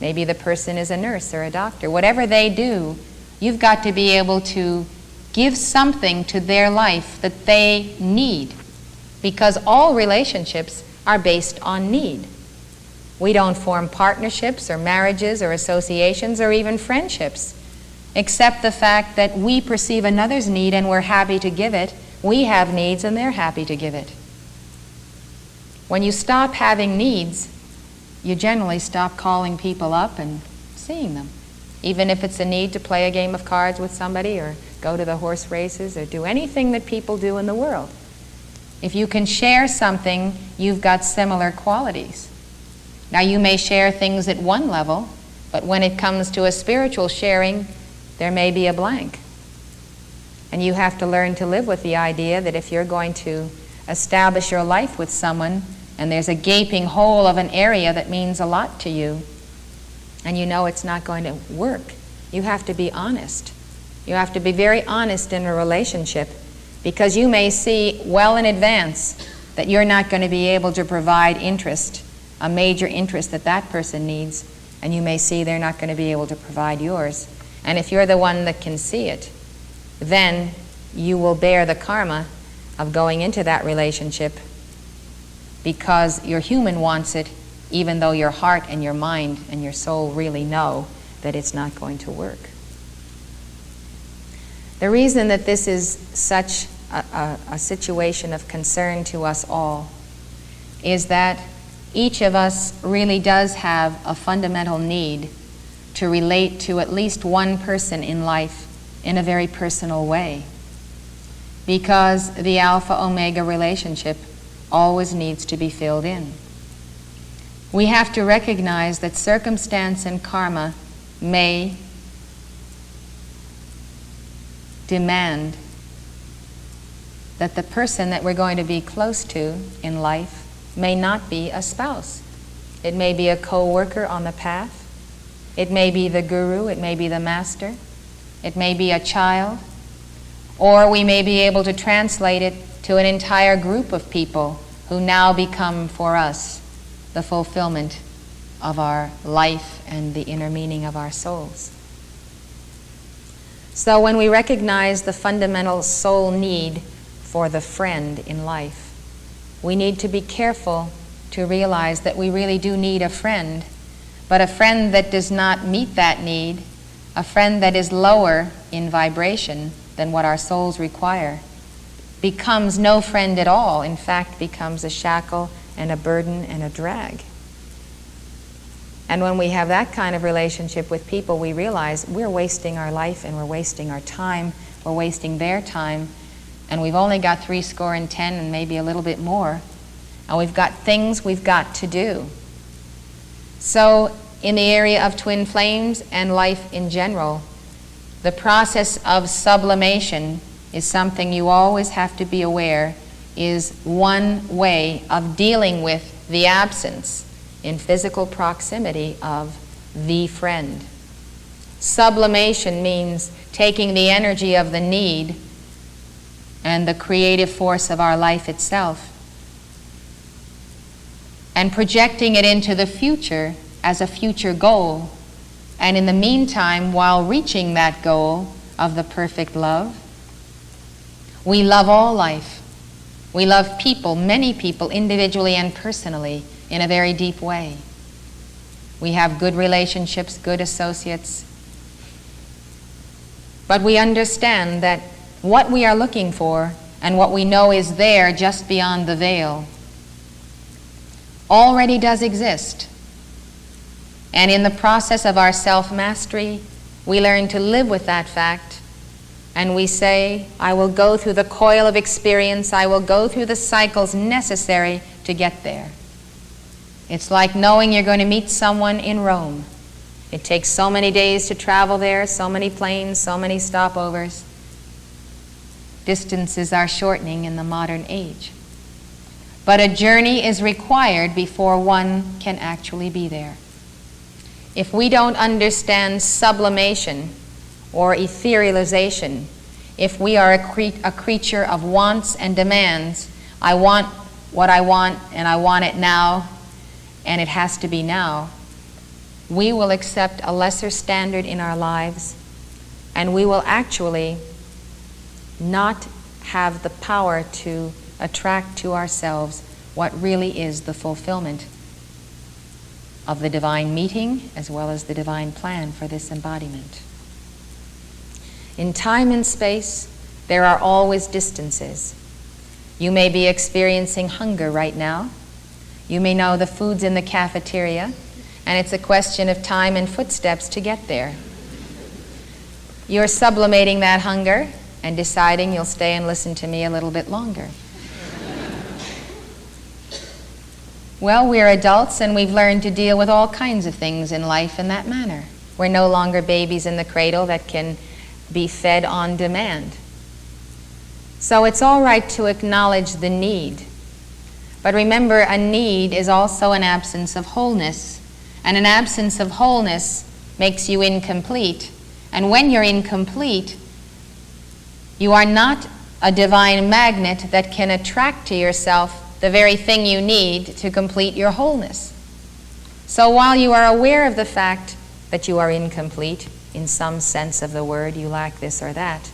Maybe the person is a nurse or a doctor. Whatever they do, you've got to be able to give something to their life that they need, because all relationships are based on need. We don't form partnerships or marriages or associations or even friendships, except the fact that we perceive another's need and we're happy to give it. We have needs and they're happy to give it. When you stop having needs, you generally stop calling people up and seeing them. even if it's a need to play a game of cards with somebody or go to the horse races or do anything that people do in the world. If you can share something, you've got similar qualities. Now, you may share things at one level, but when it comes to a spiritual sharing, there may be a blank. And you have to learn to live with the idea that if you're going to establish your life with someone and there's a gaping hole of an area that means a lot to you, and you know it's not going to work, you have to be honest. You have to be very honest in a relationship, because you may see well in advance that you're not going to be able to provide interest, a major interest that that person needs, and you may see they're not going to be able to provide yours. And if you're the one that can see it, then you will bear the karma of going into that relationship because your human wants it, even though your heart and your mind and your soul really know that it's not going to work. The reason that this is such a situation of concern to us all is that each of us really does have a fundamental need to relate to at least one person in life in a very personal way, because the alpha-omega relationship always needs to be filled in. We have to recognize that circumstance and karma may demand that the person that we're going to be close to in life may not be a spouse. It may be a co-worker on the path. It may be the guru. It may be the master. It may be a child. Or we may be able to translate it to an entire group of people who now become for us the fulfillment of our life and the inner meaning of our souls. So when we recognize the fundamental soul need for the friend in life, we need to be careful to realize that we really do need a friend, but a friend that does not meet that need, a friend that is lower in vibration than what our souls require, becomes no friend at all. In fact, becomes a shackle and a burden and a drag. And when we have that kind of relationship with people, we realize we're wasting our life and we're wasting our time, we're wasting their time, and we've only got 70 and maybe a little bit more, and we've got things we've got to do. So in the area of twin flames and life in general, the process of sublimation is something you always have to be aware is one way of dealing with the absence in physical proximity of the friend. Sublimation means taking the energy of the need and the creative force of our life itself and projecting it into the future as a future goal. And in the meantime, while reaching that goal of the perfect love, we love all life. We love people, many people, individually and personally, in a very deep way. We have good relationships, good associates. But we understand that what we are looking for and what we know is there just beyond the veil already does exist. And in the process of our self-mastery, we learn to live with that fact. And we say, I will go through the coil of experience, I will go through the cycles necessary to get there. It's like knowing you're going to meet someone in Rome. It takes so many days to travel there, so many planes, so many stopovers. Distances are shortening in the modern age. But a journey is required before one can actually be there. If we don't understand sublimation or etherealization, if we are a creature of wants and demands, I want what I want and I want it now and it has to be now, we will accept a lesser standard in our lives and we will actually not have the power to attract to ourselves what really is the fulfillment of the divine meeting as well as the divine plan for this embodiment. In time and space, there are always distances. You may be experiencing hunger right now. You may know the food's in the cafeteria, and it's a question of time and footsteps to get there. You're sublimating that hunger and deciding you'll stay and listen to me a little bit longer. Well, we're adults and we've learned to deal with all kinds of things in life in that manner. We're no longer babies in the cradle that can be fed on demand. So it's all right to acknowledge the need. But remember, a need is also an absence of wholeness. And an absence of wholeness makes you incomplete. And when you're incomplete, you are not a divine magnet that can attract to yourself the very thing you need to complete your wholeness. So while you are aware of the fact that you are incomplete, in some sense of the word, you lack this or that,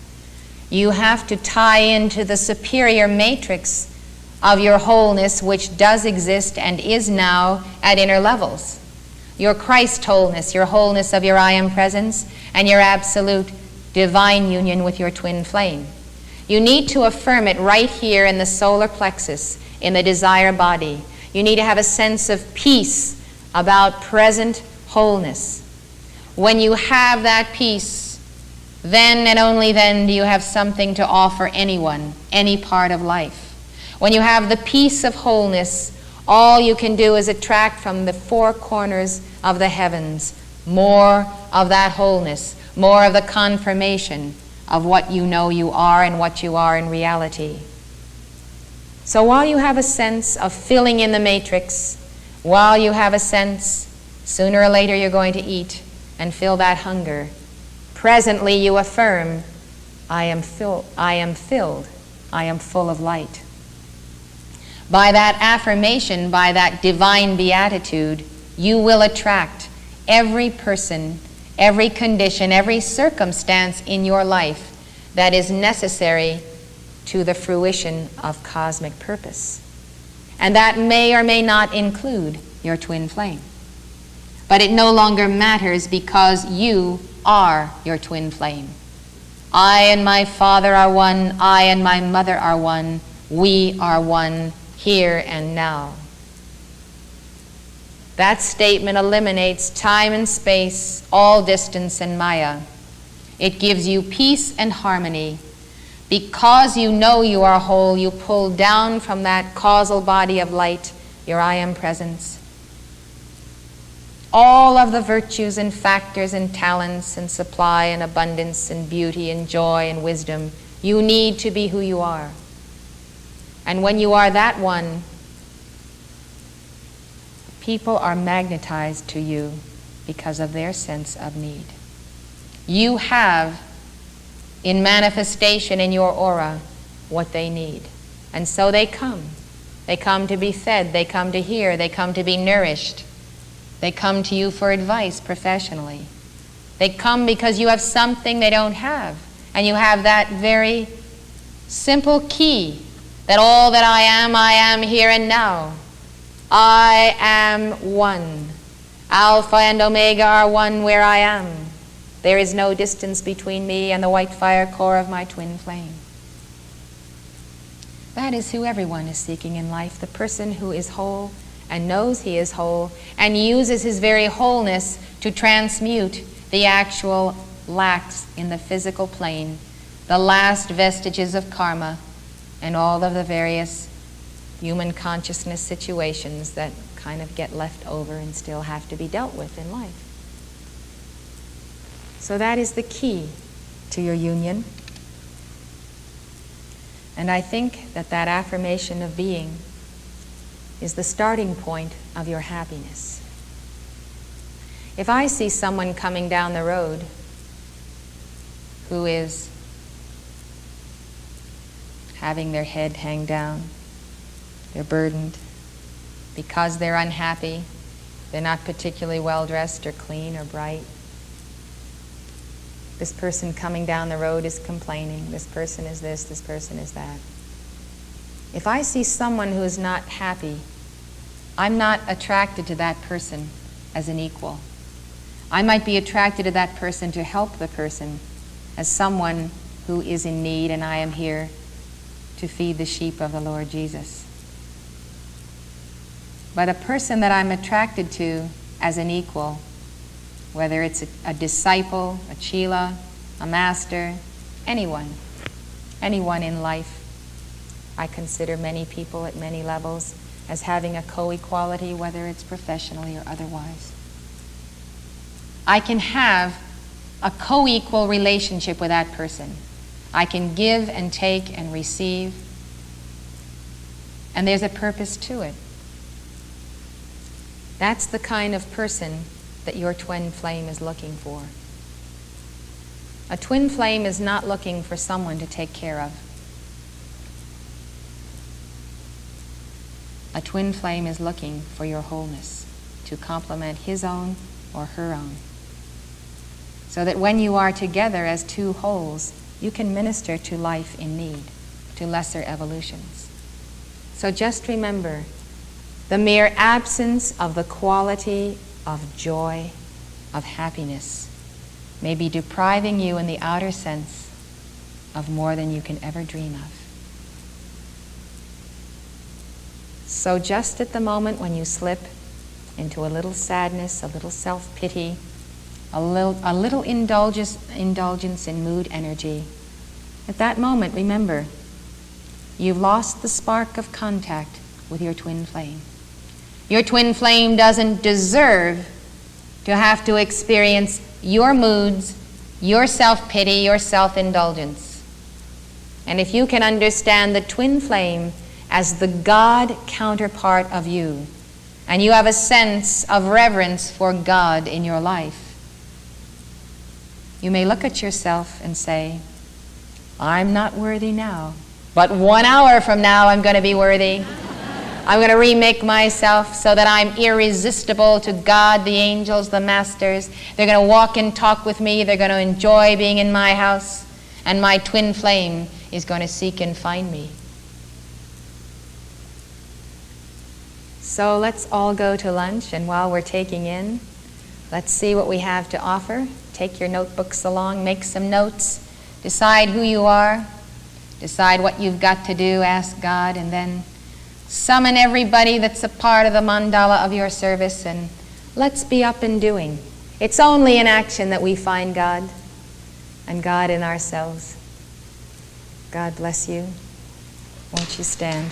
you have to tie into the superior matrix of your wholeness, which does exist and is now at inner levels. Your Christ wholeness, your wholeness of your I am presence, and your absolute divine union with your twin flame. You need to affirm it right here in the solar plexus, in the desire body. You need to have a sense of peace about present wholeness. When you have that peace, then and only then do you have something to offer anyone, any part of life. When you have the peace of wholeness, all you can do is attract from the four corners of the heavens more of that wholeness, more of the confirmation of what you know you are and what you are in reality. So while you have a sense of filling in the matrix, while you have a sense sooner or later you're going to eat and fill that hunger, presently you affirm, I am filled, I am full of light. By that affirmation, by that divine beatitude, you will attract every person, every condition, every circumstance in your life that is necessary to the fruition of cosmic purpose. And that may or may not include your twin flame. But it no longer matters because you are your twin flame. I and my Father are one. I and my mother are one. We are one here and now. That statement eliminates time and space, all distance and Maya. It gives you peace and harmony. Because you know you are whole, you pull down from that causal body of light, your I am presence, all of the virtues and factors and talents and supply and abundance and beauty and joy and wisdom you need to be who you are. And when you are that one, people are magnetized to you because of their sense of need. You have in manifestation in your aura what they need. And so they come. They come to be fed. They come to hear. They come to be nourished. They come to you for advice professionally. They come because you have something they don't have. And you have that very simple key that all that I am here and now. I am one. Alpha and Omega are one where I am. There is no distance between me and the white fire core of my twin flame. That is who everyone is seeking in life, the person who is whole and knows he is whole and uses his very wholeness to transmute the actual lacks in the physical plane, the last vestiges of karma, and all of the various human consciousness situations that kind of get left over and still have to be dealt with in life. So that is the key to your union. And I think that that affirmation of being is the starting point of your happiness. If I see someone coming down the road who is having their head hang down, they're burdened because they're unhappy, they're not particularly well dressed or clean or bright. This person coming down the road is complaining. This person is this, this person is that. If I see someone who is not happy, I'm not attracted to that person as an equal. I might be attracted to that person to help the person as someone who is in need, and I am here to feed the sheep of the Lord Jesus. But a person that I'm attracted to as an equal, whether it's a disciple, a chela, a master, anyone in life. I consider many people at many levels as having a co-equality, whether it's professionally or otherwise. I can have a co-equal relationship with that person. I can give and take and receive, and there's a purpose to it. That's the kind of person that your twin flame is looking for. A twin flame is not looking for someone to take care of. A twin flame is looking for your wholeness, to complement his own or her own. So that when you are together as two wholes, you can minister to life in need, to lesser evolutions. So just remember, the mere absence of the quality of joy, of happiness, may be depriving you in the outer sense of more than you can ever dream of. So just at the moment when you slip into a little sadness, a little self-pity, a little indulgence in mood energy, at that moment, remember, you've lost the spark of contact with your twin flame. Your twin flame doesn't deserve to have to experience your moods, your self-pity, your self-indulgence. And if you can understand the twin flame as the God counterpart of you, and you have a sense of reverence for God in your life, you may look at yourself and say, I'm not worthy now, but 1 hour from now I'm going to be worthy. I'm going to remake myself so that I'm irresistible to God, the angels, the masters. They're going to walk and talk with me. They're going to enjoy being in my house. And my twin flame is going to seek and find me. So let's all go to lunch, and while we're taking in, let's see what we have to offer. Take your notebooks along, make some notes, decide who you are, decide what you've got to do, ask God, and then summon everybody that's a part of the mandala of your service, and let's be up and doing. It's only in action that we find God, and God in ourselves. God bless you. Won't you stand?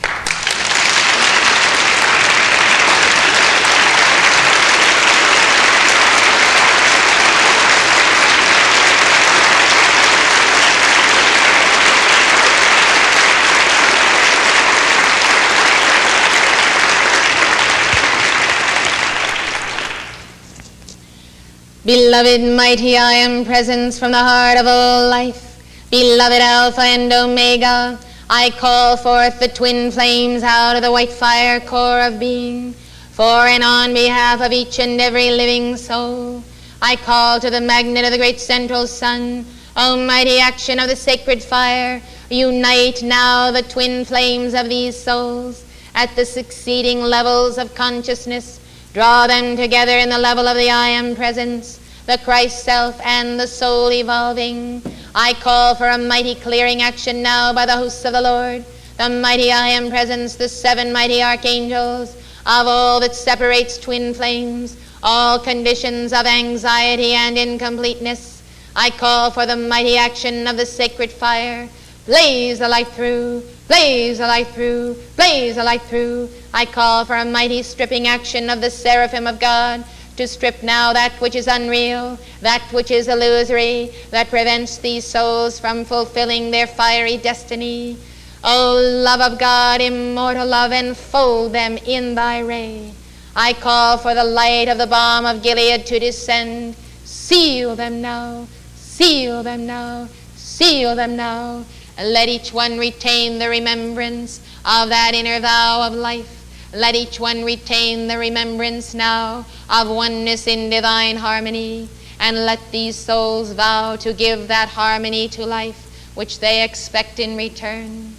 Beloved mighty I am presence from the heart of all life, beloved Alpha and Omega, I call forth the twin flames out of the white fire core of being, for and on behalf of each and every living soul. I call to the magnet of the great central sun, almighty action of the sacred fire, unite now the twin flames of these souls at the succeeding levels of consciousness. Draw them together in the level of the I Am Presence, the Christ Self and the soul evolving. I call for a mighty clearing action now by the hosts of the Lord, the mighty I Am Presence, the 7 mighty archangels, of all that separates twin flames, all conditions of anxiety and incompleteness. I call for the mighty action of the sacred fire. Blaze the light through, blaze the light through, blaze the light through. I call for a mighty stripping action of the seraphim of God to strip now that which is unreal, that which is illusory, that prevents these souls from fulfilling their fiery destiny. O love of God, immortal love, enfold them in thy ray. I call for the light of the balm of Gilead to descend. Seal them now, seal them now, seal them now. Let each one retain the remembrance of that inner vow of life. Let each one retain the remembrance now of oneness in divine harmony. And let these souls vow to give that harmony to life which they expect in return.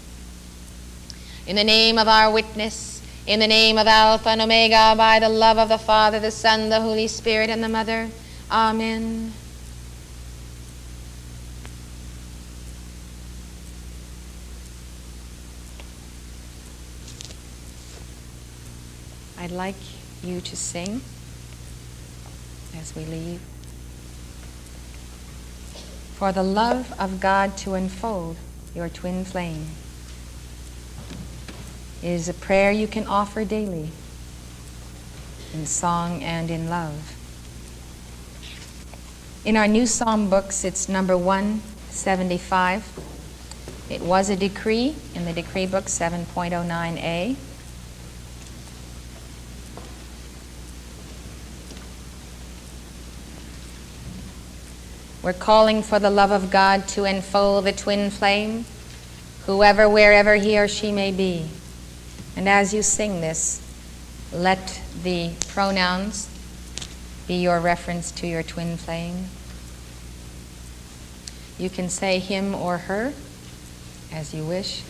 In the name of our witness, in the name of Alpha and Omega, by the love of the Father, the Son, the Holy Spirit, and the Mother. Amen. I'd like you to sing as we leave. for the love of God to unfold your twin flame. It is a prayer you can offer daily, in song and in love. In our new psalm books, it's number 175. It was a decree in the decree book 7.09a. We're calling for the love of God to enfold the twin flame, whoever, wherever he or she may be. And as you sing this, let the pronouns be your reference to your twin flame. You can say him or her as you wish.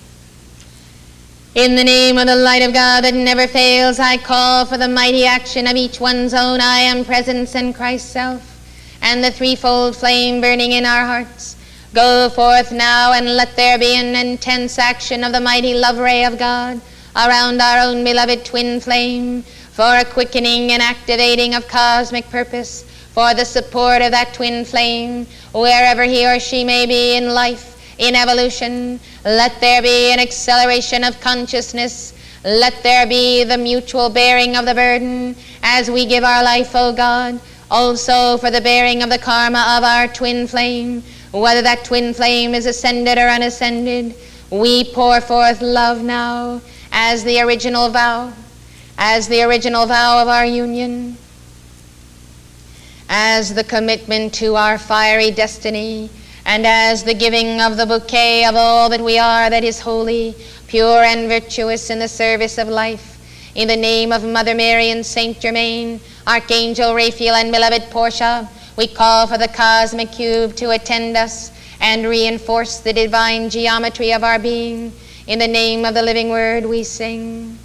In the name of the light of God that never fails, I call for the mighty action of each one's own I am presence and Christ's self, and the threefold flame burning in our hearts. Go forth now and let there be an intense action of the mighty love ray of God around our own beloved twin flame, for a quickening and activating of cosmic purpose, for the support of that twin flame, wherever he or she may be in life, in evolution. Let there be an acceleration of consciousness. Let there be the mutual bearing of the burden as we give our life, O God, also for the bearing of the karma of our twin flame, whether that twin flame is ascended or unascended. We pour forth love now as the original vow of our union, as the commitment to our fiery destiny, and as the giving of the bouquet of all that we are that is holy, pure, and virtuous in the service of life. In the name of Mother Mary and Saint Germain, Archangel Raphael, and beloved Portia, we call for the cosmic cube to attend us and reinforce the divine geometry of our being. In the name of the living Word we sing.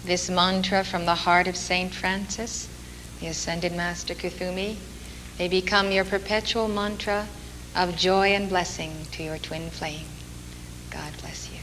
this mantra from the heart of Saint Francis, the Ascended Master Kuthumi, may become your perpetual mantra of joy and blessing to your twin flame. God bless you.